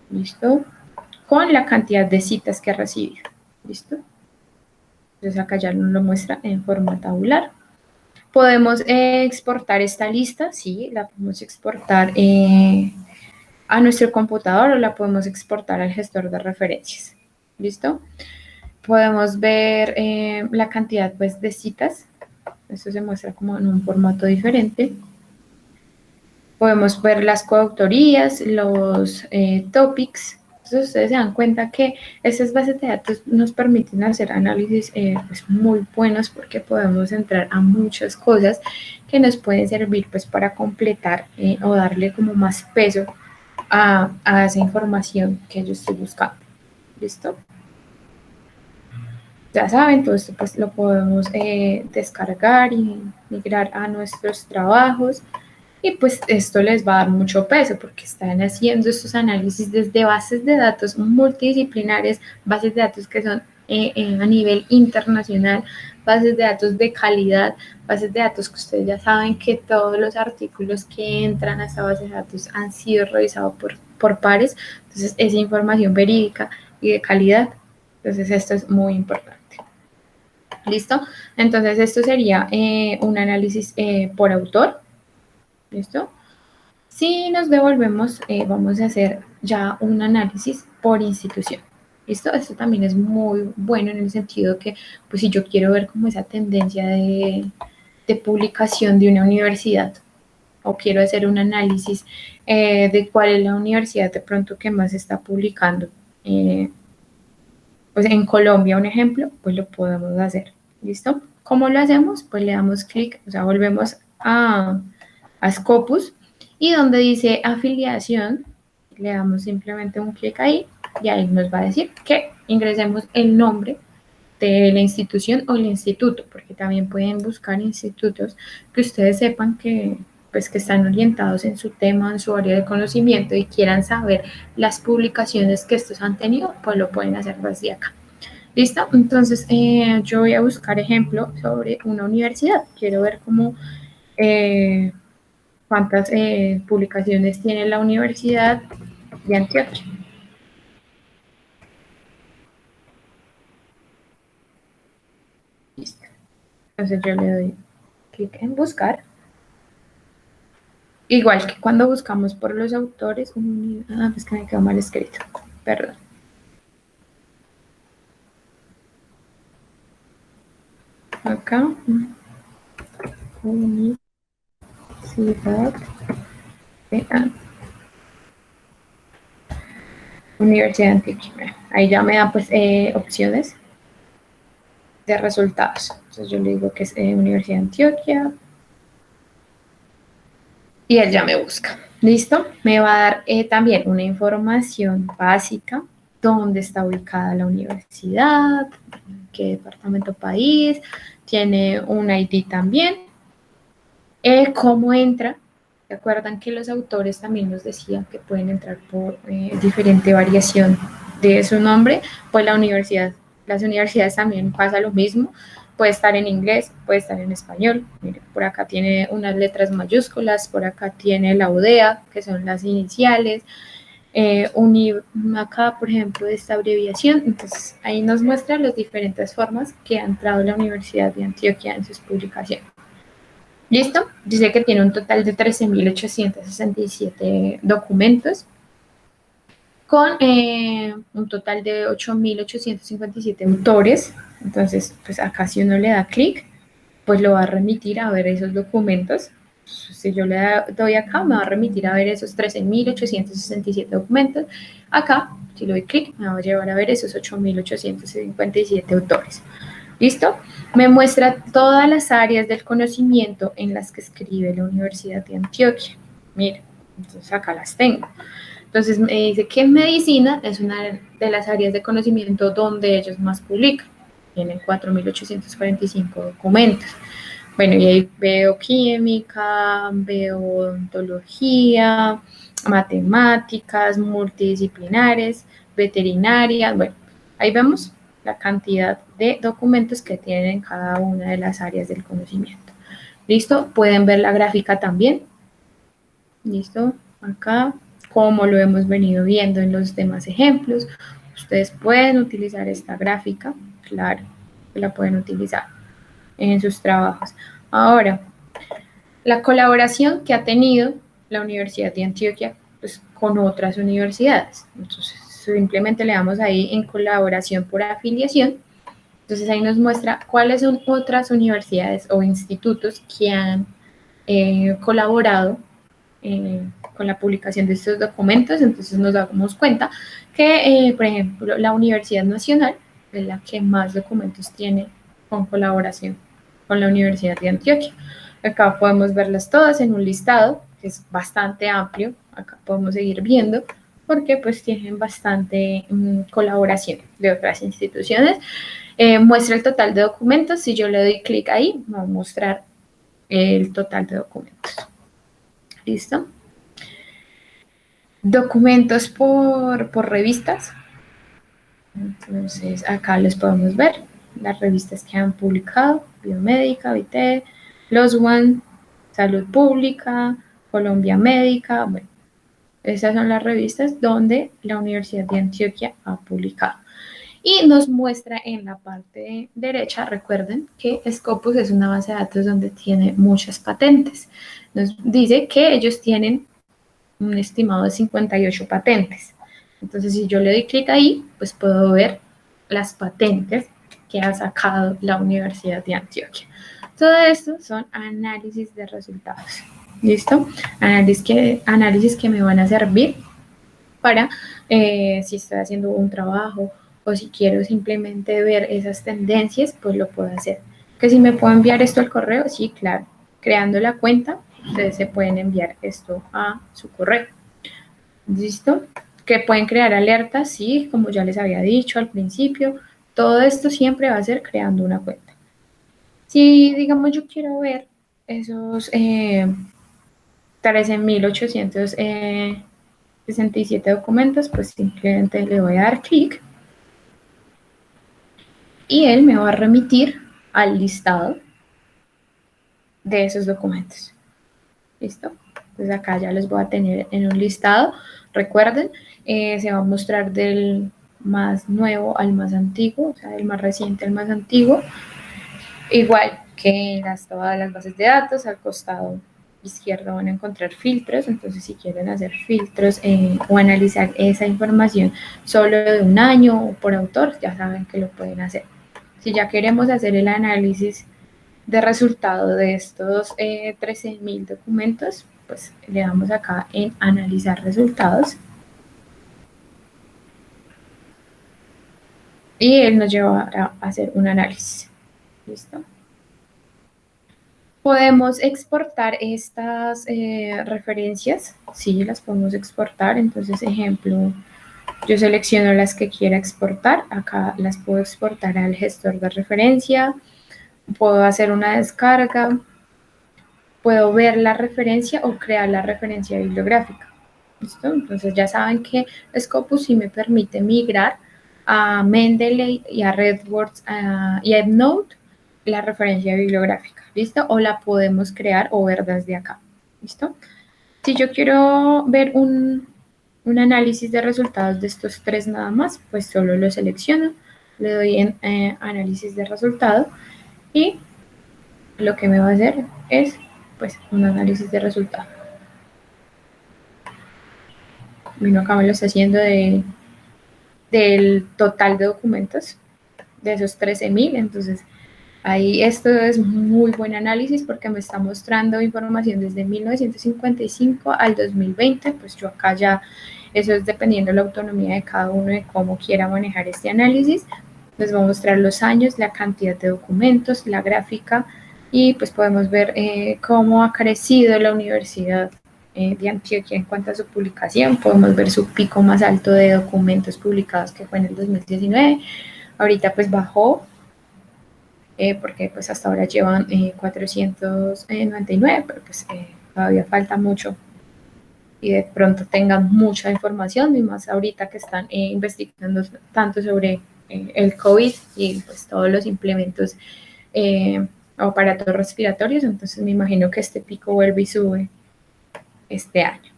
¿Listo? Con la cantidad de citas que ha recibido. ¿Listo? Entonces acá ya nos lo muestra en forma tabular. Podemos exportar esta lista, sí, la podemos exportar a nuestro computador o la podemos exportar al gestor de referencias. ¿Listo? Podemos ver la cantidad pues, de citas. Esto se muestra como en un formato diferente. Podemos ver las coautorías, los topics. Entonces ustedes se dan cuenta que estas bases de datos nos permiten hacer análisis pues muy buenos porque podemos entrar a muchas cosas que nos pueden servir pues para completar o darle como más peso a esa información que yo estoy buscando. ¿Listo? Ya saben, todo esto pues lo podemos descargar y migrar a nuestros trabajos. Y pues esto les va a dar mucho peso porque están haciendo estos análisis desde bases de datos multidisciplinares, bases de datos que son a nivel internacional, bases de datos de calidad, bases de datos que ustedes ya saben que todos los artículos que entran a esta base de datos han sido revisados por pares, entonces es información verídica y de calidad, entonces esto es muy importante. ¿Listo? Entonces esto sería un análisis por autor, ¿listo? Si nos devolvemos, vamos a hacer ya un análisis por institución. ¿Listo? Esto también es muy bueno en el sentido que, pues si yo quiero ver como esa tendencia de publicación de una universidad o quiero hacer un análisis de cuál es la universidad de pronto que más está publicando, pues en Colombia, un ejemplo, pues lo podemos hacer. ¿Listo? ¿Cómo lo hacemos? Pues le damos clic, o sea, volvemos a Scopus y donde dice afiliación, le damos simplemente un clic ahí y ahí nos va a decir que ingresemos el nombre de la institución o el instituto, porque también pueden buscar institutos que ustedes sepan que pues que están orientados en su tema, en su área de conocimiento y quieran saber las publicaciones que estos han tenido, pues lo pueden hacer desde acá. ¿Listo? Entonces yo voy a buscar ejemplo sobre una universidad. Quiero ver cómo cuántas publicaciones tiene la Universidad de Antioquia. Listo. Entonces yo le doy clic en buscar. Igual que cuando buscamos por los autores, pues que me quedó mal escrito, perdón. Acá, Universidad de Universidad de Antioquia. Ahí ya me da pues opciones de resultados. Entonces yo le digo que es Universidad de Antioquia y él ya me busca. ¿Listo? Me va a dar también una información básica, dónde está ubicada la universidad, qué departamento país, tiene un ID también, cómo entra. ¿Se acuerdan que los autores también nos decían que pueden entrar por diferente variación de su nombre? Pues las universidades también pasa lo mismo. Puede estar en inglés, puede estar en español. Miren, por acá tiene unas letras mayúsculas, por acá tiene la UDEA, que son las iniciales. Acá, por ejemplo, esta abreviación. Entonces, ahí nos muestra las diferentes formas que ha entrado la Universidad de Antioquia en sus publicaciones. ¿Listo? Dice que tiene un total de 13.867 documentos con un total de 8.857 autores. Entonces, pues acá si uno le da clic, pues lo va a remitir a ver esos documentos. Si yo le doy acá, me va a remitir a ver esos 13.867 documentos. Acá, si le doy clic, me va a llevar a ver esos 8.857 autores. ¿Listo? Me muestra todas las áreas del conocimiento en las que escribe la Universidad de Antioquia. Mira, entonces acá las tengo. Entonces me dice que medicina es una de las áreas de conocimiento donde ellos más publican. Tienen 4.845 documentos. Bueno, y ahí veo química, veo odontología, matemáticas, multidisciplinares, veterinaria. Bueno, ahí vemos la cantidad de documentos que tienen en cada una de las áreas del conocimiento. ¿Listo? Pueden ver la gráfica también. ¿Listo? Acá, como lo hemos venido viendo en los demás ejemplos, ustedes pueden utilizar esta gráfica, claro, que la pueden utilizar en sus trabajos. Ahora, la colaboración que ha tenido la Universidad de Antioquia pues, con otras universidades. Entonces, simplemente le damos ahí en colaboración por afiliación. Entonces, ahí nos muestra cuáles son otras universidades o institutos que han colaborado con la publicación de estos documentos. Entonces nos damos cuenta que, por ejemplo, la Universidad Nacional es la que más documentos tiene con colaboración con la Universidad de Antioquia. Acá podemos verlas todas en un listado que es bastante amplio. Acá podemos seguir viendo porque pues tienen bastante colaboración de otras instituciones. Muestra el total de documentos. Si yo le doy clic ahí, me va a mostrar el total de documentos. ¿Listo? Documentos por revistas. Entonces, acá les podemos ver las revistas que han publicado: Biomédica, VITE, PLOS ONE, Salud Pública, Colombia Médica. Bueno, esas son las revistas donde la Universidad de Antioquia ha publicado. Y nos muestra en la parte derecha, recuerden que Scopus es una base de datos donde tiene muchas patentes. Nos dice que ellos tienen un estimado de 58 patentes. Entonces, si yo le doy clic ahí, pues puedo ver las patentes que ha sacado la Universidad de Antioquia. Todo esto son análisis de resultados. ¿Listo? Análisis que me van a servir para si estoy haciendo un trabajo o si quiero simplemente ver esas tendencias, pues lo puedo hacer. Que si me puedo enviar esto al correo, sí, claro. Creando la cuenta, ustedes se pueden enviar esto a su correo. ¿Listo? Que pueden crear alertas, sí, como ya les había dicho al principio. Todo esto siempre va a ser creando una cuenta. Si, digamos, yo quiero ver esos 13.867 documentos, pues simplemente le voy a dar clic y él me va a remitir al listado de esos documentos. ¿Listo? Entonces acá ya los voy a tener en un listado. Recuerden, se va a mostrar del más nuevo al más antiguo, o sea, del más reciente al más antiguo. Igual que en todas las bases de datos, al costado izquierdo van a encontrar filtros. Entonces, si quieren hacer filtros o analizar esa información solo de un año o por autor, ya saben que lo pueden hacer. Si ya queremos hacer el análisis de resultado de estos 13.000 documentos, pues le damos acá en analizar resultados y él nos llevará a hacer un análisis. ¿Listo? Podemos exportar estas referencias, sí, las podemos exportar. Entonces, ejemplo, yo selecciono las que quiera exportar, acá las puedo exportar al gestor de referencia, puedo hacer una descarga, puedo ver la referencia o crear la referencia bibliográfica. ¿Listo? Entonces ya saben que Scopus sí me permite migrar a Mendeley y a RedWords y a EndNote la referencia bibliográfica. ¿Listo? O la podemos crear o ver desde acá. ¿Listo? Si yo quiero ver un análisis de resultados de estos tres nada más, pues solo lo selecciono, le doy en análisis de resultado y lo que me va a hacer es pues un análisis de resultado. Bueno, acá me lo está haciendo del total de documentos de esos 13.000. Entonces ahí esto es muy buen análisis porque me está mostrando información desde 1955 al 2020. Pues yo acá ya, eso es dependiendo de la autonomía de cada uno de cómo quiera manejar este análisis. Les voy a mostrar los años, la cantidad de documentos, la gráfica y pues podemos ver cómo ha crecido la universidad de Antioquia en cuanto a su publicación. Podemos ver su pico más alto de documentos publicados que fue en el 2019. Ahorita pues bajó porque pues hasta ahora llevan 499, pero pues todavía falta mucho y de pronto tengan mucha información y más ahorita que están investigando tanto sobre el COVID y pues todos los implementos o aparatos respiratorios. Entonces me imagino que este pico vuelve y sube este año.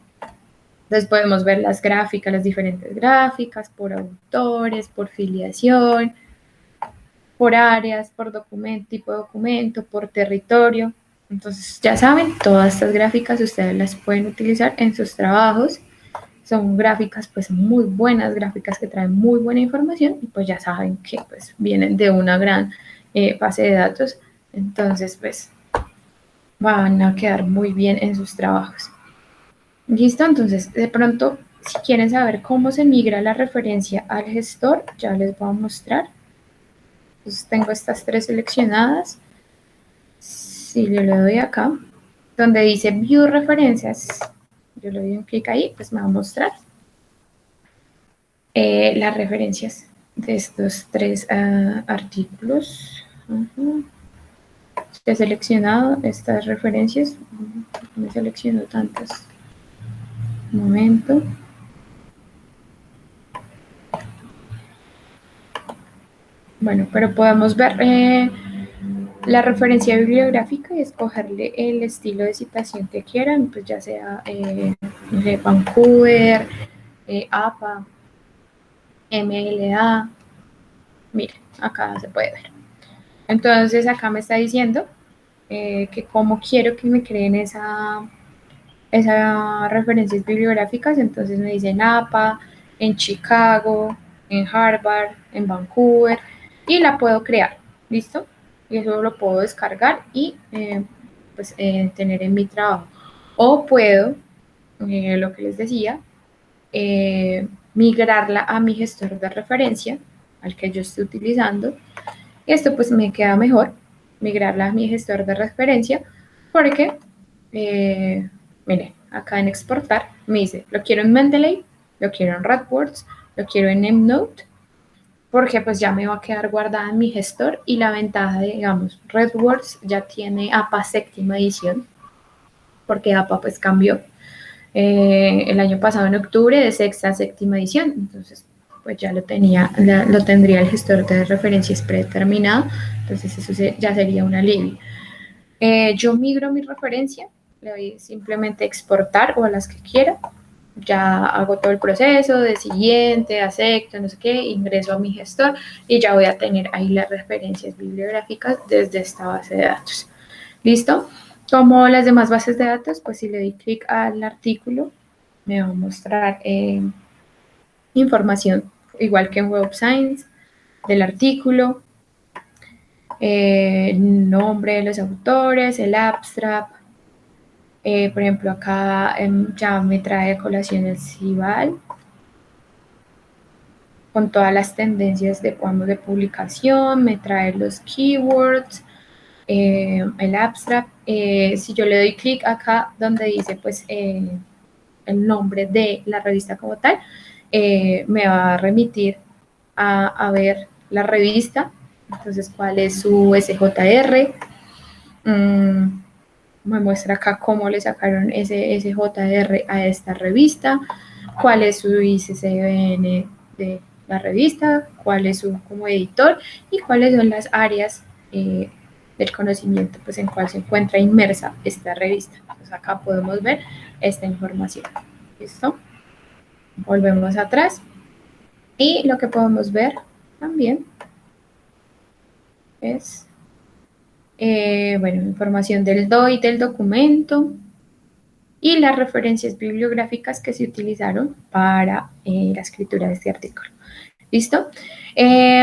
Entonces podemos ver las gráficas, las diferentes gráficas por autores, por filiación, por áreas, por documento, tipo de documento, por territorio. Entonces ya saben, todas estas gráficas ustedes las pueden utilizar en sus trabajos. Son gráficas pues muy buenas, gráficas que traen muy buena información y pues ya saben que pues vienen de una gran base de datos. Entonces pues van a quedar muy bien en sus trabajos. ¿Listo? Entonces, de pronto, si quieren saber cómo se migra la referencia al gestor, ya les voy a mostrar. Entonces, tengo estas tres seleccionadas. Si yo le doy acá, donde dice View Referencias, yo le doy un clic ahí, pues me va a mostrar las referencias de estos tres artículos. He seleccionado estas referencias. Me selecciono tantas. Un momento. Bueno, pero podemos ver la referencia bibliográfica y escogerle el estilo de citación que quieran, pues ya sea de Vancouver, APA, MLA. Mire, acá se puede ver. Entonces acá me está diciendo que cómo quiero que me creen esas referencias bibliográficas. Entonces me dice en APA, en Chicago, en Harvard, en Vancouver, y la puedo crear, ¿listo? Y eso lo puedo descargar y tener en mi trabajo. O puedo, lo que les decía, migrarla a mi gestor de referencia, al que yo estoy utilizando. Esto pues me queda mejor, migrarla a mi gestor de referencia, porque, miren, acá en exportar me dice, lo quiero en Mendeley, lo quiero en RedWords, lo quiero en EndNote, porque pues ya me va a quedar guardada en mi gestor. Y la ventaja de, digamos, RedWords ya tiene APA séptima edición, porque APA pues cambió el año pasado en octubre de sexta a séptima edición. Entonces pues ya lo tendría el gestor de referencias predeterminado. Entonces eso ya sería un alivio. Yo migro mi referencia, le doy simplemente exportar o a las que quiera. Ya hago todo el proceso de siguiente, acepto, no sé qué, ingreso a mi gestor y ya voy a tener ahí las referencias bibliográficas desde esta base de datos. ¿Listo? Como las demás bases de datos, pues si le doy clic al artículo, me va a mostrar información, igual que en Web of Science, del artículo, el nombre de los autores, el abstract. Por ejemplo, acá ya me trae a colación el CIVAL, con todas las tendencias de publicación, me trae los keywords, el abstract. Si yo le doy clic acá donde dice pues el nombre de la revista como tal, me va a remitir a ver la revista. Entonces, cuál es su SJR. Me muestra acá cómo le sacaron ese SJR a esta revista, cuál es su ICCBN de la revista, cuál es su como editor y cuáles son las áreas del conocimiento pues en cuál se encuentra inmersa esta revista. Entonces acá podemos ver esta información. ¿Listo? Volvemos atrás y lo que podemos ver también es información del DOI del documento y las referencias bibliográficas que se utilizaron para la escritura de este artículo. ¿Listo?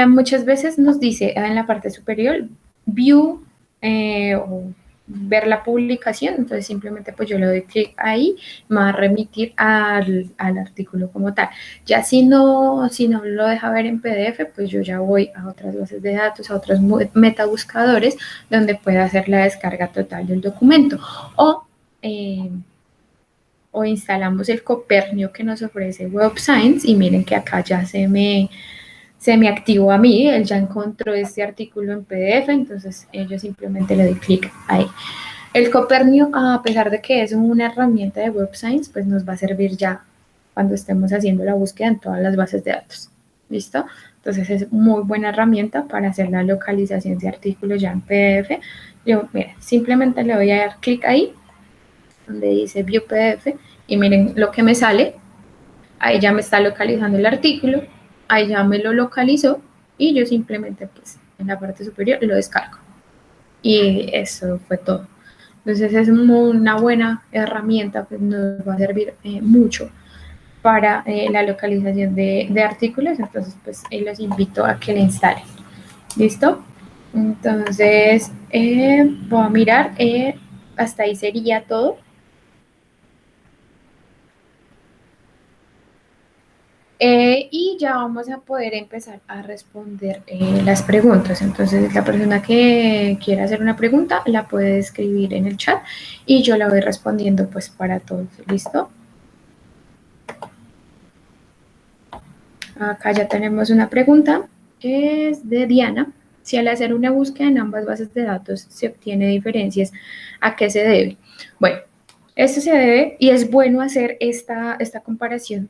Muchas veces nos dice en la parte superior, view o ver la publicación. Entonces simplemente pues yo le doy clic ahí, me va a remitir al artículo como tal. Ya si no lo deja ver en PDF, pues yo ya voy a otras bases de datos, a otros metabuscadores donde pueda hacer la descarga total del documento. O instalamos el Copernio que nos ofrece Web of Science, y miren que acá ya se me activó a mí, él ya encontró este artículo en PDF, entonces yo simplemente le doy clic ahí. El Copernio, a pesar de que es una herramienta de Web of Science, pues nos va a servir ya cuando estemos haciendo la búsqueda en todas las bases de datos. ¿Listo? Entonces es muy buena herramienta para hacer la localización de artículos ya en PDF. Yo, mira, simplemente le voy a dar clic ahí donde dice View PDF, y miren lo que me sale. Ahí ya me está localizando el artículo, ahí ya me lo localizó, y yo simplemente pues en la parte superior lo descargo. Y eso fue todo. Entonces es una buena herramienta, pues nos va a servir mucho para la localización de artículos. Entonces pues los invito a que la instalen. ¿Listo? Entonces voy a mirar, hasta ahí sería todo. Y ya vamos a poder empezar a responder las preguntas. Entonces, la persona que quiera hacer una pregunta la puede escribir en el chat y yo la voy respondiendo pues para todos. ¿Listo? Acá ya tenemos una pregunta que es de Diana. Si al hacer una búsqueda en ambas bases de datos se obtiene diferencias, ¿a qué se debe? Bueno, esto se debe y es bueno hacer esta comparación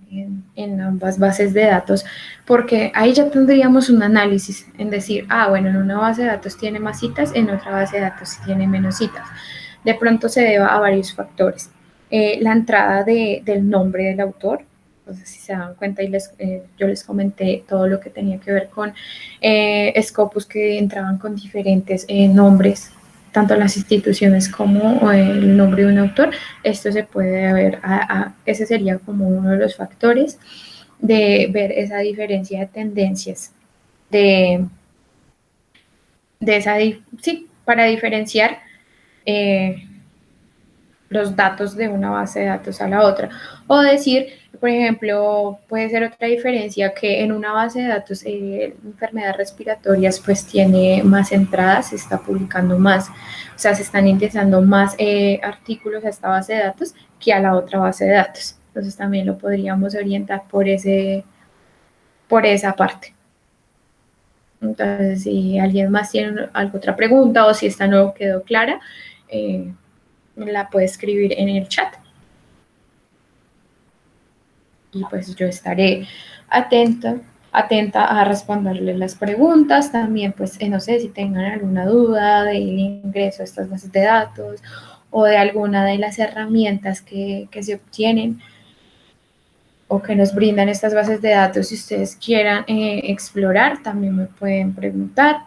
en ambas bases de datos porque ahí ya tendríamos un análisis en decir, bueno, en una base de datos tiene más citas, en otra base de datos tiene menos citas. De pronto se deba a varios factores. La entrada del nombre del autor, entonces, si se dan cuenta, yo les comenté todo lo que tenía que ver con Scopus, que entraban con diferentes nombres, tanto las instituciones como el nombre de un autor. Esto se puede ver, ese sería como uno de los factores de ver esa diferencia de tendencias, de esa, sí, para diferenciar los datos de una base de datos a la otra. O decir, por ejemplo, puede ser otra diferencia que en una base de datos enfermedades respiratorias pues tiene más entradas, se está publicando más, o sea, se están ingresando más artículos a esta base de datos que a la otra base de datos. Entonces también lo podríamos orientar por esa parte. Entonces, si alguien más tiene alguna otra pregunta o si esta no quedó clara, la puede escribir en el chat. Y pues yo estaré atenta a responderles las preguntas. También, pues, no sé si tengan alguna duda del ingreso a estas bases de datos o de alguna de las herramientas que se obtienen o que nos brindan estas bases de datos. Si ustedes quieran explorar, también me pueden preguntar.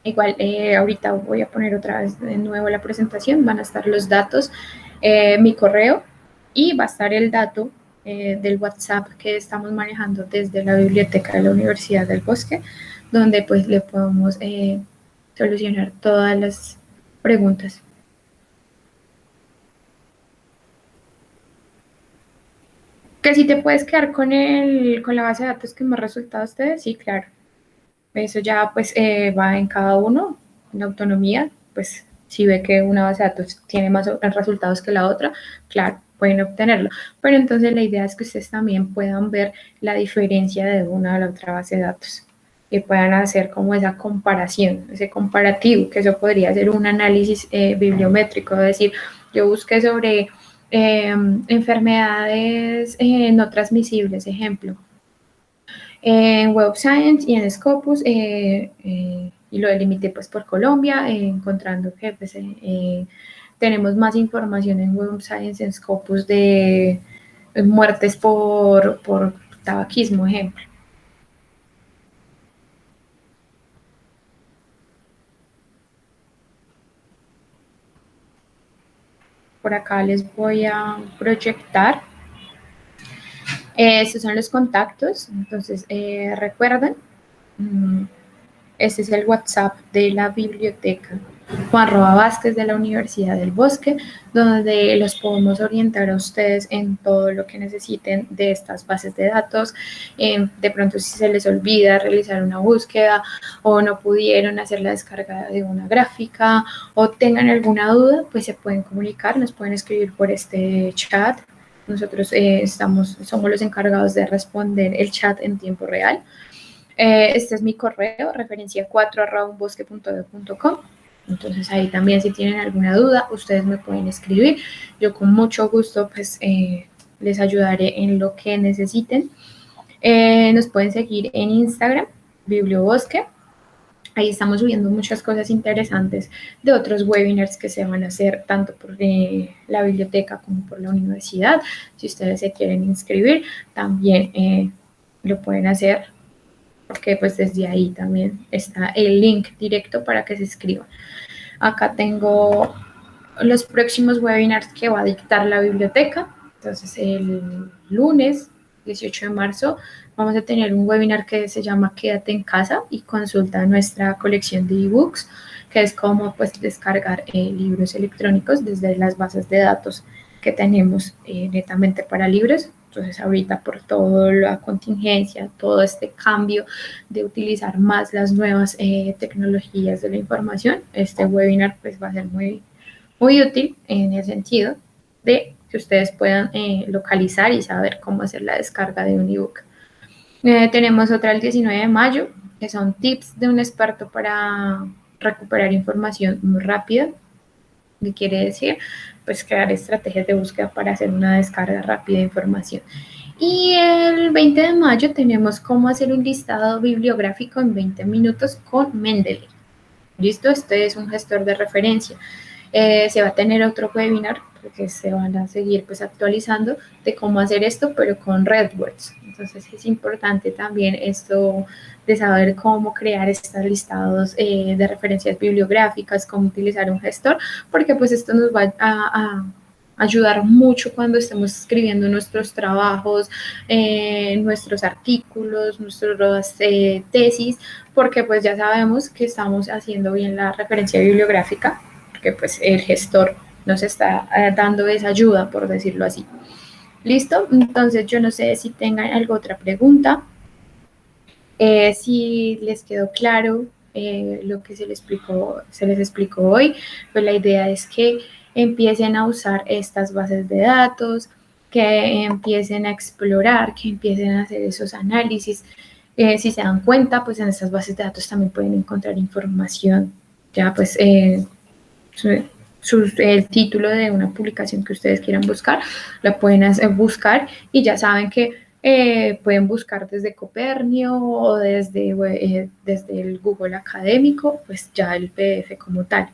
Igual, ahorita voy a poner otra vez de nuevo la presentación, van a estar los datos, mi correo y va a estar el dato del WhatsApp que estamos manejando desde la biblioteca de la Universidad del Bosque, donde pues le podemos solucionar todas las preguntas. Que si te puedes quedar con la base de datos que más resultados te dé, sí, claro. Eso ya pues va en cada uno, en autonomía, pues si ve que una base de datos tiene más resultados que la otra, claro, pueden obtenerlo. Pero entonces la idea es que ustedes también puedan ver la diferencia de una a la otra base de datos, que puedan hacer como esa comparación, ese comparativo, que eso podría ser un análisis bibliométrico, es decir, yo busqué sobre enfermedades no transmisibles, ejemplo, en Web Science y en Scopus, y lo delimité pues por Colombia, encontrando que pues, tenemos más información en Web Science, en Scopus de muertes por tabaquismo, ejemplo. Por acá les voy a proyectar. Estos son los contactos, entonces recuerden, este es el WhatsApp de la biblioteca Juan Roa Vázquez de la Universidad del Bosque, donde los podemos orientar a ustedes en todo lo que necesiten de estas bases de datos. De pronto, si se les olvida realizar una búsqueda o no pudieron hacer la descarga de una gráfica o tengan alguna duda, pues se pueden comunicar, nos pueden escribir por este chat. Nosotros somos los encargados de responder el chat en tiempo real. Este es mi correo, referencia4@unbosque.edu.com. Entonces ahí también si tienen alguna duda, ustedes me pueden escribir. Yo con mucho gusto pues les ayudaré en lo que necesiten. Nos pueden seguir en Instagram, Bibliobosque. Ahí estamos subiendo muchas cosas interesantes de otros webinars que se van a hacer tanto por la biblioteca como por la universidad. Si ustedes se quieren inscribir, también lo pueden hacer porque pues desde ahí también está el link directo para que se inscriban. Acá tengo los próximos webinars que va a dictar la biblioteca. Entonces el lunes 18 de marzo vamos a tener un webinar que se llama Quédate en casa y consulta nuestra colección de ebooks, que es como pues descargar libros electrónicos desde las bases de datos que tenemos netamente para libros. Entonces ahorita por toda la contingencia, todo este cambio de utilizar más las nuevas tecnologías de la información, este webinar pues va a ser muy útil en el sentido de que ustedes puedan localizar y saber cómo hacer la descarga de un ebook. Tenemos otra el 19 de mayo, que son tips de un experto para recuperar información muy rápida. ¿Qué quiere decir? Pues crear estrategias de búsqueda para hacer una descarga rápida de información. Y el 20 de mayo tenemos cómo hacer un listado bibliográfico en 20 minutos con Mendeley. ¿Listo? Este es un gestor de referencia. Se va a tener otro webinar porque se van a seguir pues actualizando de cómo hacer esto, pero con RedWords. Entonces es importante también esto de saber cómo crear estos listados de referencias bibliográficas, cómo utilizar un gestor, porque pues esto nos va a ayudar mucho cuando estemos escribiendo nuestros trabajos, nuestros artículos, nuestras tesis, porque pues ya sabemos que estamos haciendo bien la referencia bibliográfica, porque pues el gestor nos está dando esa ayuda, por decirlo así. ¿Listo? Entonces yo no sé si tengan alguna otra pregunta, si les quedó claro lo que se les explicó hoy, pues la idea es que empiecen a usar estas bases de datos, que empiecen a explorar, que empiecen a hacer esos análisis. Si se dan cuenta, pues en estas bases de datos también pueden encontrar información, ya pues el título de una publicación que ustedes quieran buscar, la pueden buscar y ya saben que pueden buscar desde Copernio o desde el Google académico, pues ya el PDF como tal.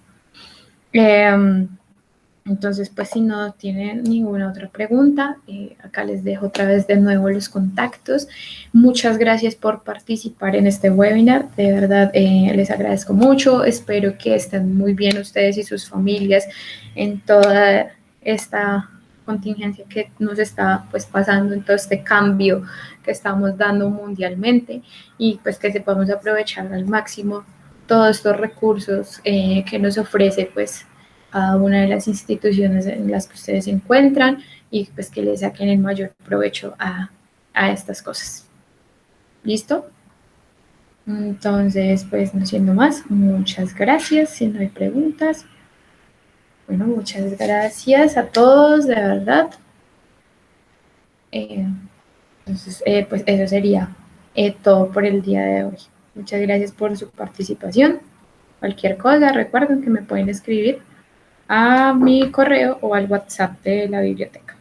Entonces, pues si no tienen ninguna otra pregunta, acá les dejo otra vez de nuevo los contactos. Muchas gracias por participar en este webinar. De verdad, les agradezco mucho. Espero que estén muy bien ustedes y sus familias en toda esta contingencia que nos está pues pasando, en todo este cambio que estamos dando mundialmente, y pues que sepamos aprovechar al máximo todos estos recursos que nos ofrece pues cada una de las instituciones en las que ustedes se encuentran, y pues que le saquen el mayor provecho a estas cosas. ¿Listo? Entonces, pues no siendo más, muchas gracias. Si no hay preguntas, bueno, muchas gracias a todos, de verdad. Entonces, pues eso sería todo por el día de hoy. Muchas gracias por su participación. Cualquier cosa, recuerden que me pueden escribir a mi correo o al WhatsApp de la biblioteca.